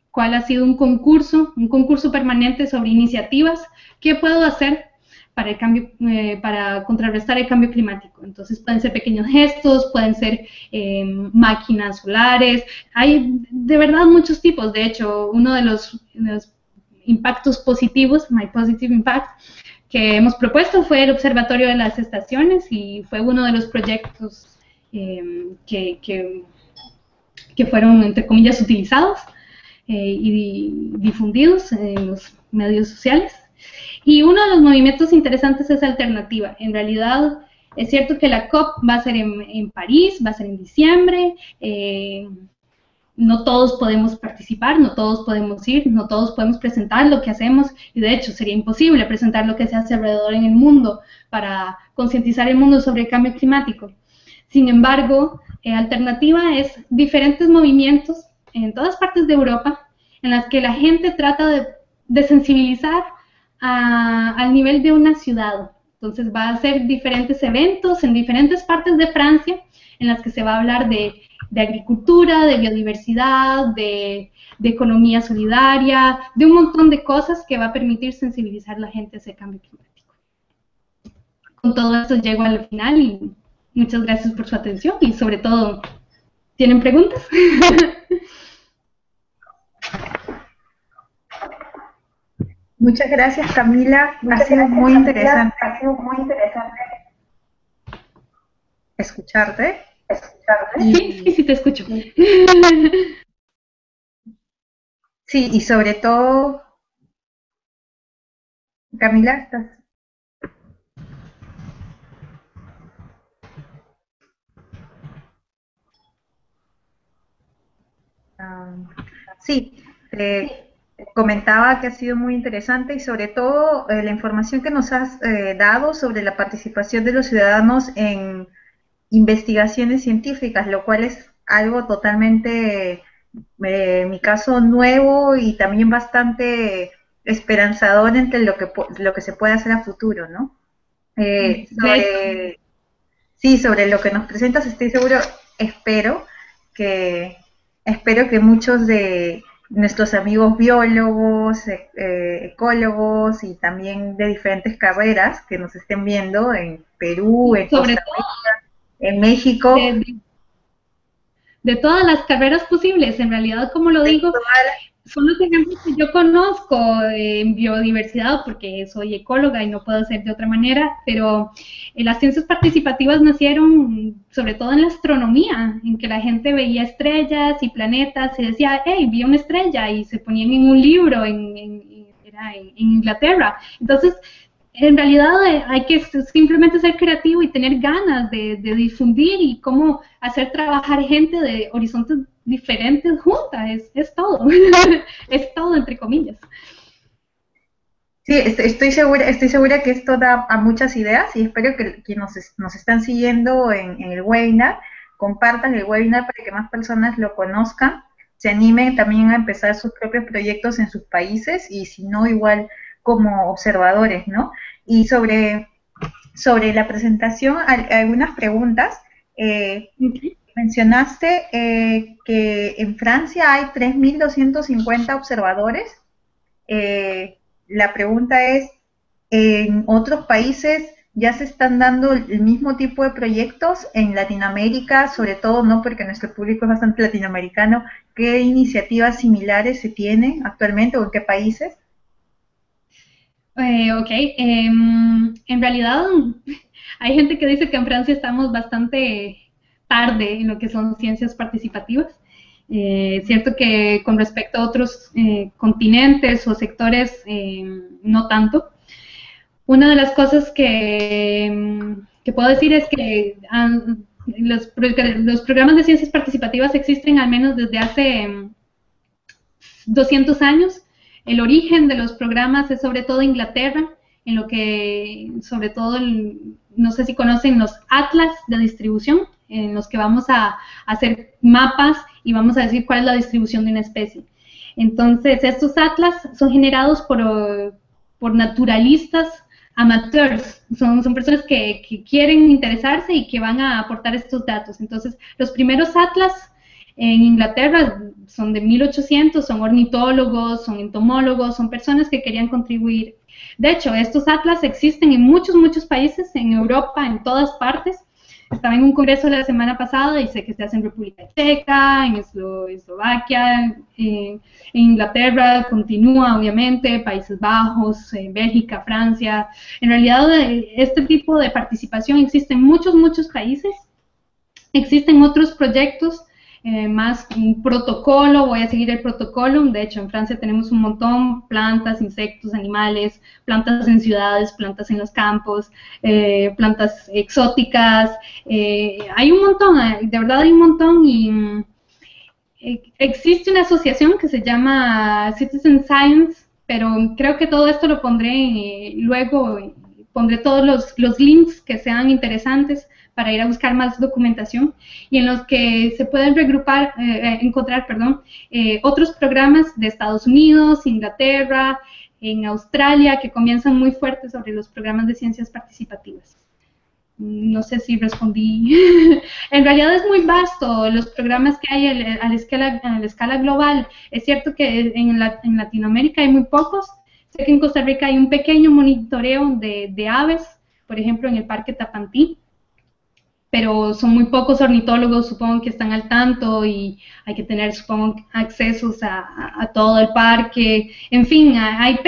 cuál ha sido un concurso permanente sobre iniciativas, ¿qué puedo hacer para contrarrestar el cambio climático? Entonces pueden ser pequeños gestos, pueden ser máquinas solares, hay de verdad muchos tipos. De hecho, uno de los impactos positivos, My Positive Impact, que hemos propuesto fue el Observatorio de las Estaciones y fue uno de los proyectos que fueron, entre comillas, utilizados y difundidos en los medios sociales. Y uno de los movimientos interesantes es Alternativa. En realidad, es cierto que la COP va a ser en París, va a ser en diciembre, no todos podemos participar, no todos podemos ir, no todos podemos presentar lo que hacemos, y de hecho sería imposible presentar lo que se hace alrededor en el mundo para concientizar el mundo sobre el cambio climático. Sin embargo, Alternativa es diferentes movimientos en todas partes de Europa en las que la gente trata de sensibilizar al nivel de una ciudad. Entonces va a hacer diferentes eventos en diferentes partes de Francia en las que se va a hablar de agricultura, de biodiversidad, de economía solidaria, de un montón de cosas que va a permitir sensibilizar a la gente a ese cambio climático. Con todo esto llego al final y muchas gracias por su atención y sobre todo, ¿tienen preguntas? Muchas gracias, Camila. Ha sido muy interesante escucharte. Sí, te escucho. Sí, y sobre todo, Camila, ¿estás? Sí, comentaba que ha sido muy interesante y sobre todo la información que nos has dado sobre la participación de los ciudadanos en investigaciones científicas, lo cual es algo totalmente, en mi caso, nuevo y también bastante esperanzador entre lo que se puede hacer a futuro, ¿no? Sobre lo que nos presentas, estoy seguro, espero que muchos de nuestros amigos biólogos, ecólogos y también de diferentes carreras que nos estén viendo en Perú, en Sobre Costa Rica, en México, de todas las carreras posibles, en realidad, como lo de digo, todas son los ejemplos que yo conozco en biodiversidad, porque soy ecóloga y no puedo ser de otra manera, pero las ciencias participativas nacieron sobre todo en la astronomía, en que la gente veía estrellas y planetas y decía, hey, vi una estrella, y se ponían en un libro era en Inglaterra. Entonces, en realidad hay que simplemente ser creativo y tener ganas de difundir y cómo hacer trabajar gente de horizontes diferentes juntas, es todo, es todo entre comillas. Sí, estoy segura que esto da a muchas ideas y espero que quienes nos están siguiendo en el webinar compartan el webinar para que más personas lo conozcan, se animen también a empezar sus propios proyectos en sus países y si no, igual como observadores, ¿no? Y sobre la presentación, algunas preguntas. Mencionaste que en Francia hay 3.250 observadores. La pregunta es, ¿en otros países ya se están dando el mismo tipo de proyectos? En Latinoamérica, sobre todo, no porque nuestro público es bastante latinoamericano, ¿qué iniciativas similares se tienen actualmente o en qué países? Ok, en realidad hay gente que dice que en Francia estamos bastante tarde en lo que son ciencias participativas. Es cierto que con respecto a otros continentes o sectores, no tanto. Una de las cosas que puedo decir es que los programas de ciencias participativas existen al menos desde hace 200 años. El origen de los programas es sobre todo Inglaterra, en lo que sobre todo, no sé si conocen los atlas de distribución, en los que vamos a hacer mapas y vamos a decir cuál es la distribución de una especie. Entonces, estos atlas son generados por naturalistas amateurs, son personas que quieren interesarse y que van a aportar estos datos. Entonces, los primeros atlas en Inglaterra son de 1800, son ornitólogos, son entomólogos, son personas que querían contribuir. De hecho, estos atlas existen en muchos, muchos países, en Europa, en todas partes. Estaba en un congreso la semana pasada y sé que se hace en República Checa, en Eslovaquia, en Inglaterra, continúa obviamente, Países Bajos, Bélgica, Francia. En realidad, este tipo de participación existe en muchos, muchos países. Existen otros proyectos, más un protocolo, voy a seguir el protocolo, de hecho en Francia tenemos un montón, plantas, insectos, animales, plantas en ciudades, plantas en los campos, plantas exóticas, hay un montón, de verdad hay un montón y existe una asociación que se llama Citizen Science, pero creo que todo esto lo pondré luego, pondré todos los links que sean interesantes para ir a buscar más documentación y en los que se pueden encontrar, otros programas de Estados Unidos, Inglaterra, en Australia, que comienzan muy fuertes sobre los programas de ciencias participativas. No sé si respondí. En realidad es muy vasto los programas que hay a la escala global. Es cierto que en Latinoamérica hay muy pocos. Sé que en Costa Rica hay un pequeño monitoreo de aves, por ejemplo, en el Parque Tapantí, pero son muy pocos ornitólogos, supongo, que están al tanto y hay que tener, supongo, accesos a todo el parque. En fin, hay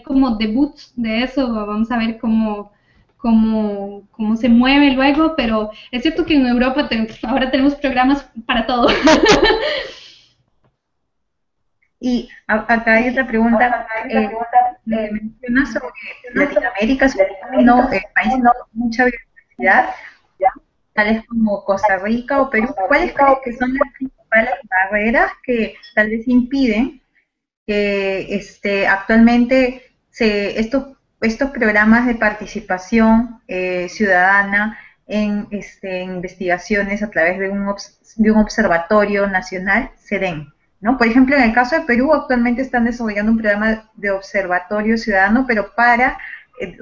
como debuts de eso, vamos a ver cómo se mueve luego, pero es cierto que en Europa ahora tenemos programas para todo. Y acá hay otra pregunta, lo que mencionas sobre Latinoamérica, sobre todo, países con mucha biodiversidad, tales como Costa Rica o Perú, ¿cuáles crees que son las principales barreras que tal vez impiden que actualmente estos programas de participación ciudadana en investigaciones a través de un observatorio nacional se den? ¿No? Por ejemplo, en el caso de Perú, actualmente están desarrollando un programa de observatorio ciudadano, pero para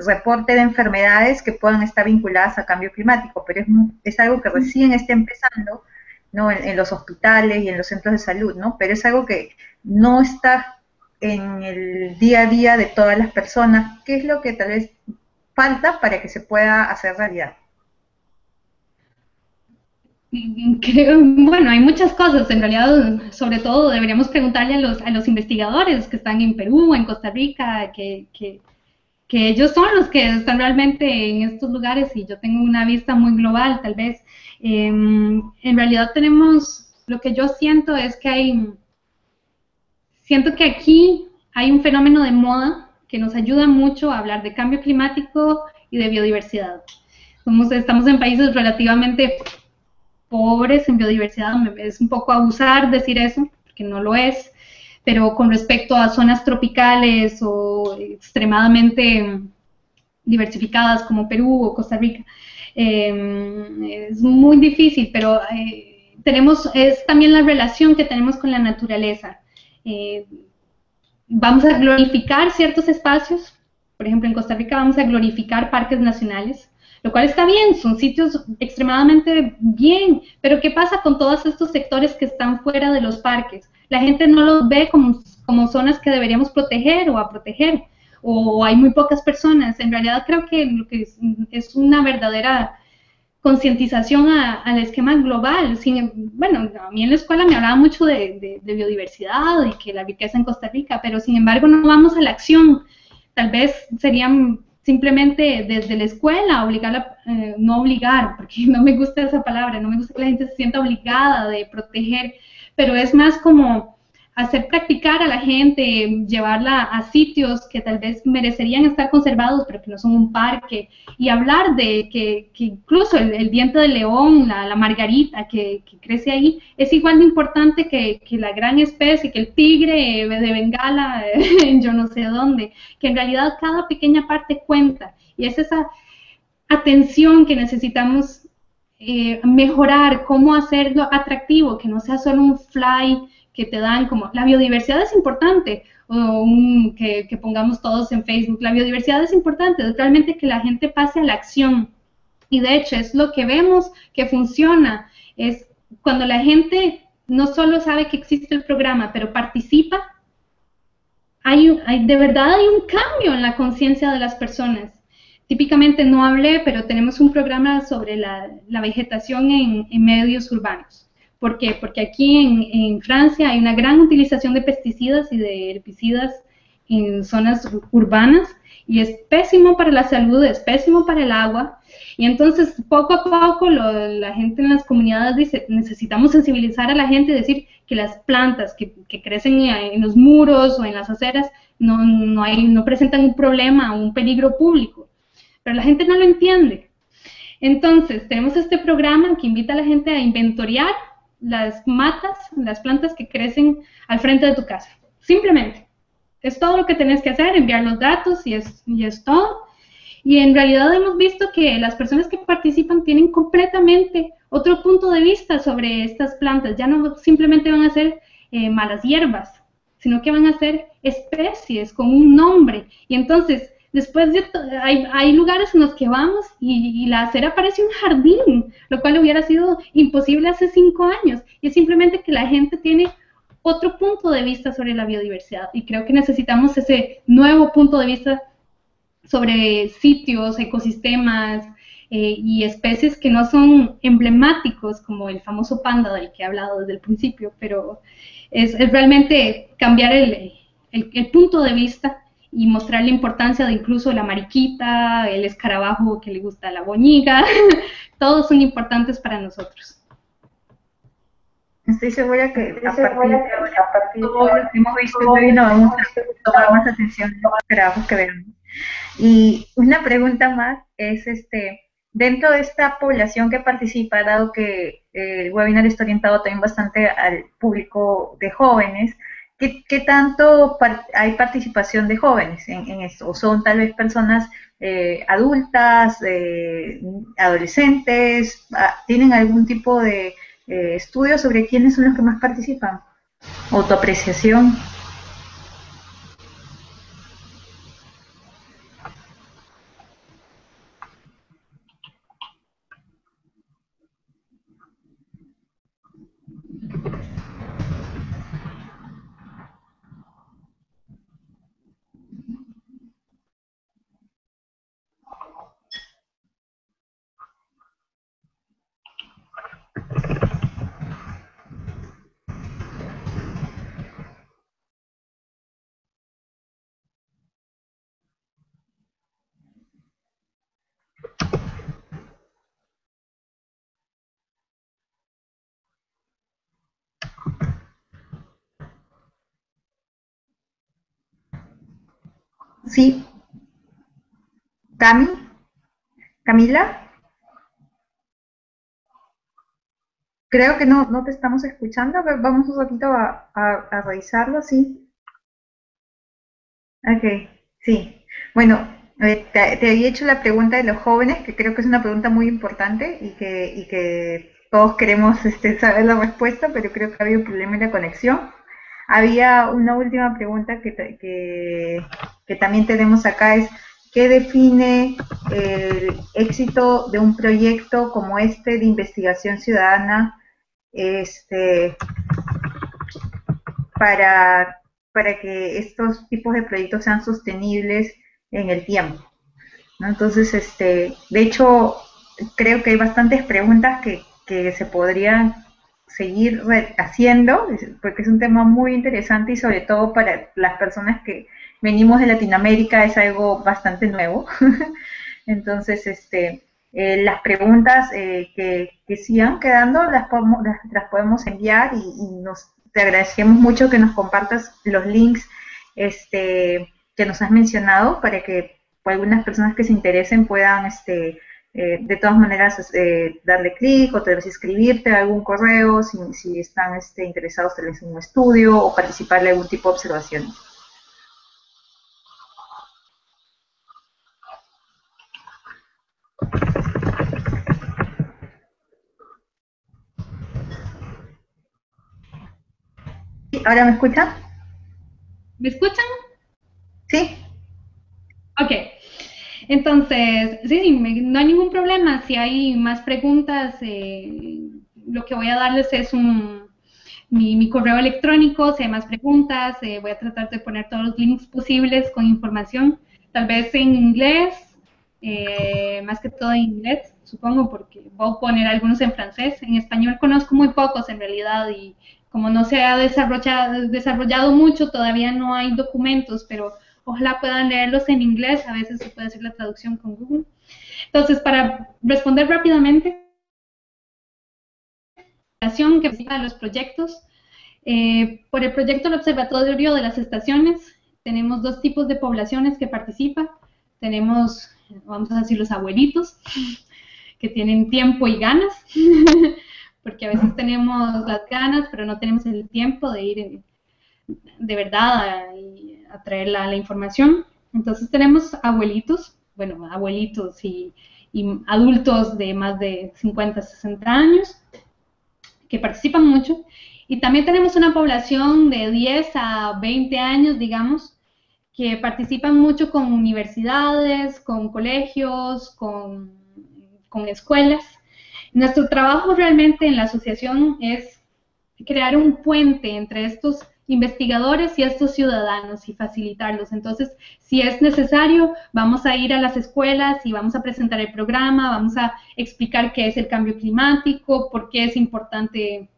reporte de enfermedades que puedan estar vinculadas a cambio climático, pero es algo que recién está empezando ¿no? En los hospitales y en los centros de salud, ¿no? Pero es algo que no está en el día a día de todas las personas. ¿Qué es lo que tal vez falta para que se pueda hacer realidad? Creo, bueno, hay muchas cosas. En realidad, sobre todo, deberíamos preguntarle a los investigadores que están en Perú, en Costa Rica, que ellos son los que están realmente en estos lugares y yo tengo una vista muy global, tal vez. En realidad tenemos, lo que yo siento es que siento que aquí hay un fenómeno de moda que nos ayuda mucho a hablar de cambio climático y de biodiversidad. Estamos en países relativamente pobres en biodiversidad, es un poco abusar decir eso, porque no lo es, pero con respecto a zonas tropicales o extremadamente diversificadas como Perú o Costa Rica, es muy difícil, pero es también la relación que tenemos con la naturaleza. Eh, Vamos a glorificar ciertos espacios, por ejemplo en Costa Rica vamos a glorificar parques nacionales, lo cual está bien, son sitios extremadamente bien, pero ¿qué pasa con todos estos sectores que están fuera de los parques? La gente no los ve como zonas que deberíamos proteger o a proteger, o hay muy pocas personas. En realidad creo que lo que es una verdadera concientización al esquema global. Bueno, a mí en la escuela me hablaba mucho de biodiversidad y que la riqueza en Costa Rica, pero sin embargo no vamos a la acción. Tal vez serían simplemente desde la escuela obligar, no obligar, porque no me gusta esa palabra, no me gusta que la gente se sienta obligada de proteger, pero es más como hacer practicar a la gente, llevarla a sitios que tal vez merecerían estar conservados, pero que no son un parque, y hablar de que incluso el diente de león, la margarita que crece ahí, es igual de importante que la gran especie, que el tigre de Bengala, en yo no sé dónde, que en realidad cada pequeña parte cuenta, y es esa atención que necesitamos mejorar, cómo hacerlo atractivo, que no sea solo un fly que te dan como, la biodiversidad es importante, o que pongamos todos en Facebook, la biodiversidad es importante, es realmente que la gente pase a la acción. Y de hecho es lo que vemos que funciona, es cuando la gente no solo sabe que existe el programa, pero participa, de verdad hay un cambio en la conciencia de las personas. Típicamente no hablé, pero tenemos un programa sobre la vegetación en medios urbanos. ¿Por qué? Porque aquí en Francia hay una gran utilización de pesticidas y de herbicidas en zonas urbanas y es pésimo para la salud, es pésimo para el agua. Y entonces, poco a poco, la gente en las comunidades dice, necesitamos sensibilizar a la gente y decir que las plantas que crecen en los muros o en las aceras no presentan un problema o un peligro público. Pero la gente no lo entiende. Entonces, tenemos este programa que invita a la gente a inventoriar las matas, las plantas que crecen al frente de tu casa. Simplemente. Es todo lo que tenés que hacer, enviar los datos y es todo. Y en realidad hemos visto que las personas que participan tienen completamente otro punto de vista sobre estas plantas. Ya no simplemente van a ser malas hierbas, sino que van a ser especies con un nombre. Y entonces, después de hay lugares en los que vamos y la acera parece un jardín, lo cual hubiera sido imposible hace 5 años. Y es simplemente que la gente tiene otro punto de vista sobre la biodiversidad. Y creo que necesitamos ese nuevo punto de vista sobre sitios, ecosistemas y especies que no son emblemáticos, como el famoso panda del que he hablado desde el principio, pero es realmente cambiar el punto de vista y mostrar la importancia de incluso la mariquita, el escarabajo que le gusta la boñiga, todos son importantes para nosotros. Estoy segura que a partir de ahora, todo lo que hemos visto hoy nos vamos a tomar más atención a los trabajos que vemos. Y una pregunta más es, dentro de esta población que participa, dado que el webinar está orientado también bastante al público de jóvenes, ¿qué tanto hay participación de jóvenes en esto? ¿O son tal vez personas adultas, adolescentes? ¿Tienen algún tipo de estudio sobre quiénes son los que más participan? ¿Autoapreciación? Sí, Cami, Camila, creo que no te estamos escuchando. A ver, vamos un ratito a revisarlo, sí. Ok, sí. Bueno, te había hecho la pregunta de los jóvenes, que creo que es una pregunta muy importante y que todos queremos saber la respuesta, pero creo que había un problema en la conexión. Había una última pregunta que también tenemos acá, es ¿qué define el éxito de un proyecto como este de investigación ciudadana este, para, para que estos tipos de proyectos sean sostenibles en el tiempo? ¿No? Entonces, de hecho, creo que hay bastantes preguntas que se podrían seguir haciendo, porque es un tema muy interesante y sobre todo para las personas que venimos de Latinoamérica es algo bastante nuevo. Entonces, las preguntas que sigan quedando las podemos enviar y te agradecemos mucho que nos compartas los links que nos has mencionado para que algunas personas que se interesen puedan de todas maneras darle clic o tal vez escribirte a algún correo si están interesados tal vez en un estudio o participar de algún tipo de observaciones. ¿Sí? ¿Ahora me escuchan? ¿Me escuchan? Sí. Ok. Entonces, sí, no hay ningún problema. Si hay más preguntas, lo que voy a darles es mi correo electrónico. Si hay más preguntas, voy a tratar de poner todos los links posibles con información, tal vez en inglés, más que todo en inglés, supongo, porque voy a poner algunos en francés. En español conozco muy pocos en realidad y como no se ha desarrollado mucho, todavía no hay documentos, pero ojalá puedan leerlos en inglés, a veces se puede hacer la traducción con Google. Entonces, para responder rápidamente, que de los proyectos, por el proyecto del Observatorio de las Estaciones, tenemos dos tipos de poblaciones que participan. Tenemos, vamos a decir, los abuelitos, que tienen tiempo y ganas, porque a veces tenemos las ganas, pero no tenemos el tiempo de ir de verdad a traer la información. Entonces tenemos abuelitos, bueno, abuelitos y adultos de más de 50, 60 años que participan mucho. Y también tenemos una población de 10 a 20 años, digamos, que participan mucho con universidades, con colegios, con escuelas. Nuestro trabajo realmente en la asociación es crear un puente entre estos investigadores y estos ciudadanos y facilitarlos. Entonces, si es necesario, vamos a ir a las escuelas y vamos a presentar el programa, vamos a explicar qué es el cambio climático, por qué es importante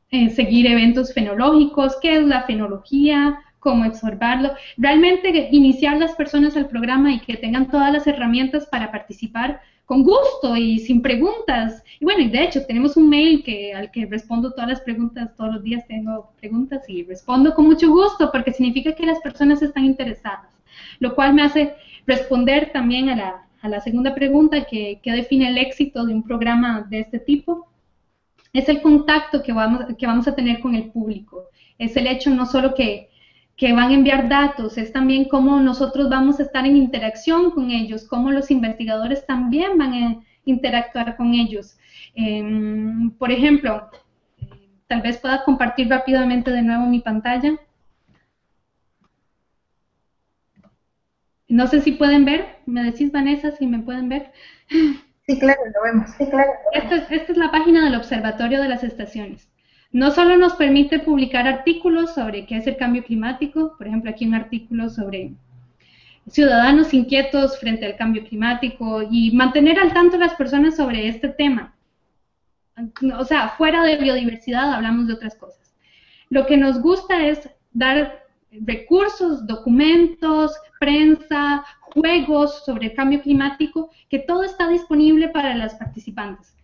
seguir eventos fenológicos, qué es la fenología, cómo observarlo, realmente iniciar las personas al programa y que tengan todas las herramientas para participar con gusto y sin preguntas. Y bueno, y de hecho tenemos un mail al que respondo todas las preguntas, todos los días tengo preguntas y respondo con mucho gusto porque significa que las personas están interesadas, lo cual me hace responder también a la segunda pregunta que define el éxito de un programa de este tipo. Es el contacto que vamos a tener con el público, es el hecho no solo que van a enviar datos, es también cómo nosotros vamos a estar en interacción con ellos, cómo los investigadores también van a interactuar con ellos. Por ejemplo, tal vez pueda compartir rápidamente de nuevo mi pantalla. No sé si pueden ver, me decís Vanessa si me pueden ver. Sí, claro, lo vemos. Sí, claro. Esta es la página del Observatorio de las Estaciones. No solo nos permite publicar artículos sobre qué es el cambio climático, por ejemplo, aquí un artículo sobre ciudadanos inquietos frente al cambio climático y mantener al tanto a las personas sobre este tema. O sea, fuera de biodiversidad hablamos de otras cosas. Lo que nos gusta es dar recursos, documentos, prensa, juegos sobre el cambio climático, que todo está disponible para las participantes.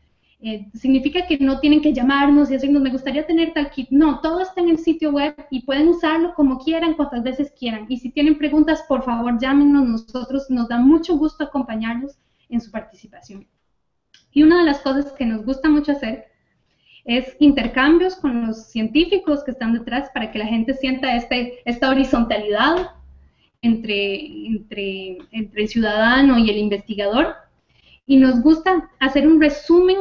significa que no tienen que llamarnos y decirnos, me gustaría tener tal kit. No, todo está en el sitio web y pueden usarlo como quieran, cuantas veces quieran. Y si tienen preguntas, por favor, llámenos. Nosotros nos da mucho gusto acompañarlos en su participación. Y una de las cosas que nos gusta mucho hacer es intercambios con los científicos que están detrás para que la gente sienta esta horizontalidad entre el ciudadano y el investigador. Y nos gusta hacer un resumen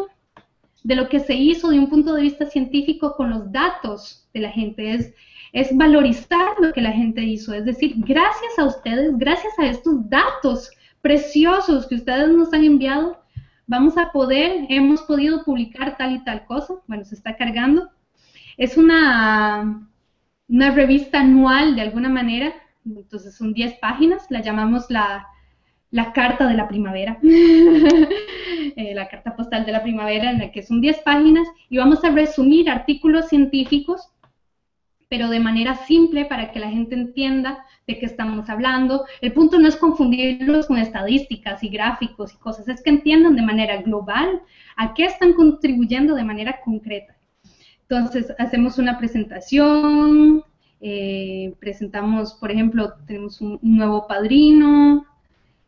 de lo que se hizo de un punto de vista científico con los datos de la gente, es valorizar lo que la gente hizo, es decir, gracias a ustedes, gracias a estos datos preciosos que ustedes nos han enviado, hemos podido publicar tal y tal cosa. Bueno, se está cargando. Es una revista anual de alguna manera, entonces son 10 páginas, la llamamos la carta de la primavera, la carta postal de la primavera, en la que son 10 páginas, y vamos a resumir artículos científicos, pero de manera simple para que la gente entienda de qué estamos hablando. El punto no es confundirlos con estadísticas y gráficos y cosas, es que entiendan de manera global a qué están contribuyendo de manera concreta. Entonces, hacemos una presentación, presentamos, por ejemplo, tenemos un nuevo padrino,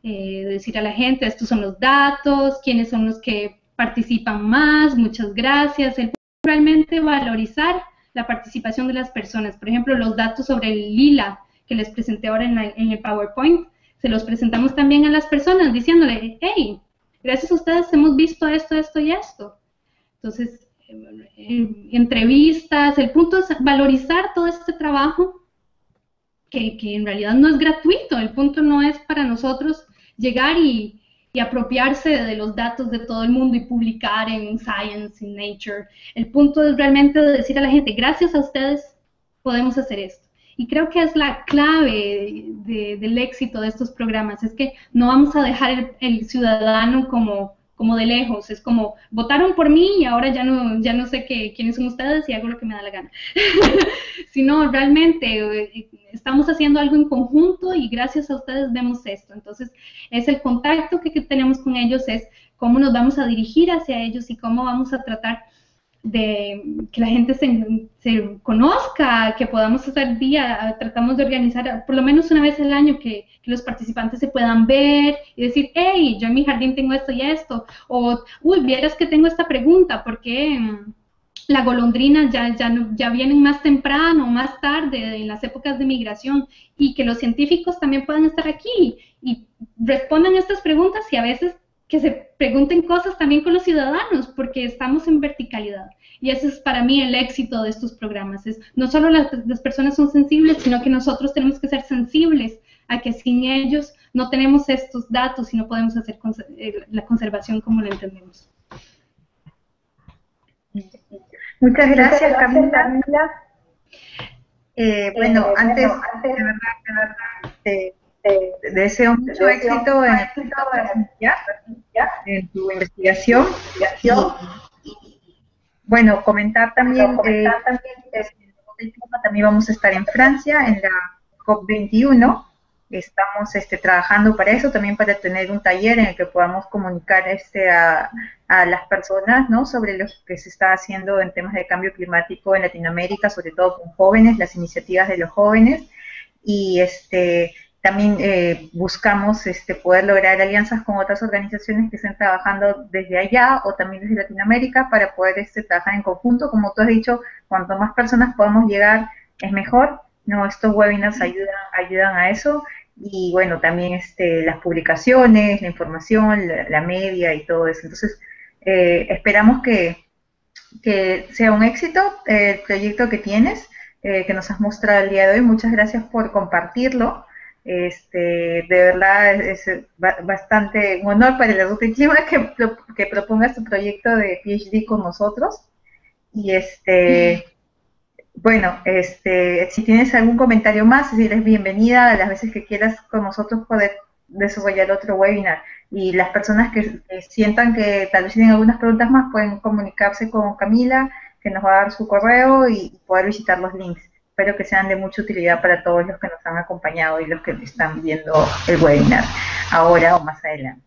decir a la gente, estos son los datos, quiénes son los que participan más, muchas gracias. El punto es realmente valorizar la participación de las personas. Por ejemplo, los datos sobre el lila que les presenté ahora en el PowerPoint, se los presentamos también a las personas diciéndole, hey, gracias a ustedes hemos visto esto, esto y esto. Entonces, entrevistas, el punto es valorizar todo este trabajo que en realidad no es gratuito. El punto no es para nosotros llegar y apropiarse de los datos de todo el mundo y publicar en Science, en Nature. El punto es realmente decir a la gente, gracias a ustedes podemos hacer esto. Y creo que es la clave del éxito de estos programas, es que no vamos a dejar el ciudadano como de lejos, es como, votaron por mí y ahora ya no sé quiénes son ustedes y hago lo que me da la gana. Sino realmente estamos haciendo algo en conjunto y gracias a ustedes vemos esto. Entonces, es el contacto que tenemos con ellos, es cómo nos vamos a dirigir hacia ellos y cómo vamos a tratar de que la gente se conozca, que podamos hacer tratamos de organizar por lo menos una vez al año que los participantes se puedan ver y decir, hey, yo en mi jardín tengo esto y esto, o, uy, vieras que tengo esta pregunta, ¿por qué la golondrina ya vienen más temprano, más tarde, en las épocas de migración? Y que los científicos también puedan estar aquí y respondan estas preguntas y a veces que se pregunten cosas también con los ciudadanos, porque estamos en verticalidad. Y ese es para mí el éxito de estos programas. Es, no solo las personas son sensibles, sino que nosotros tenemos que ser sensibles a que sin ellos no tenemos estos datos y no podemos hacer la conservación como la entendemos. Muchas gracias, Camila. Bueno, antes de verdad, te deseo mucho éxito en tu investigación. Bueno, comentar también que también vamos a estar en Francia en la COP21. Estamos trabajando para eso, también para tener un taller en el que podamos comunicar a las personas, ¿no?, sobre lo que se está haciendo en temas de cambio climático en Latinoamérica, sobre todo con jóvenes, las iniciativas de los jóvenes, y también buscamos poder lograr alianzas con otras organizaciones que estén trabajando desde allá o también desde Latinoamérica para poder trabajar en conjunto. Como tú has dicho, cuanto más personas podamos llegar es mejor, ¿no? Estos webinars ayudan a eso. Y bueno, también las publicaciones, la información, la media y todo eso. Entonces, esperamos que sea un éxito el proyecto que tienes, que nos has mostrado el día de hoy. Muchas gracias por compartirlo. De verdad es bastante un honor para el Adulto y Clima que propongas tu proyecto de PhD con nosotros. Y bueno, si tienes algún comentario más, si eres bienvenida a las veces que quieras con nosotros poder desarrollar otro webinar. Y las personas que sientan que tal vez tienen algunas preguntas más pueden comunicarse con Camila, que nos va a dar su correo y poder visitar los links. Espero que sean de mucha utilidad para todos los que nos han acompañado y los que están viendo el webinar ahora o más adelante.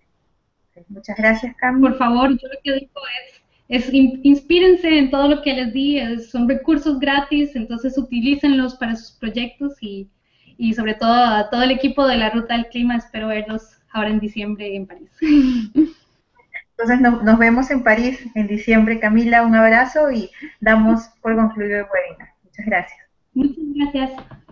Muchas gracias, Camila. Por favor, yo lo que digo inspírense en todo lo que les di, son recursos gratis, entonces utilícenlos para sus proyectos y sobre todo a todo el equipo de la Ruta del Clima, espero verlos ahora en diciembre en París. Entonces nos vemos en París en diciembre. Camila, un abrazo y damos por concluido el webinar. Muchas gracias. Muchas gracias.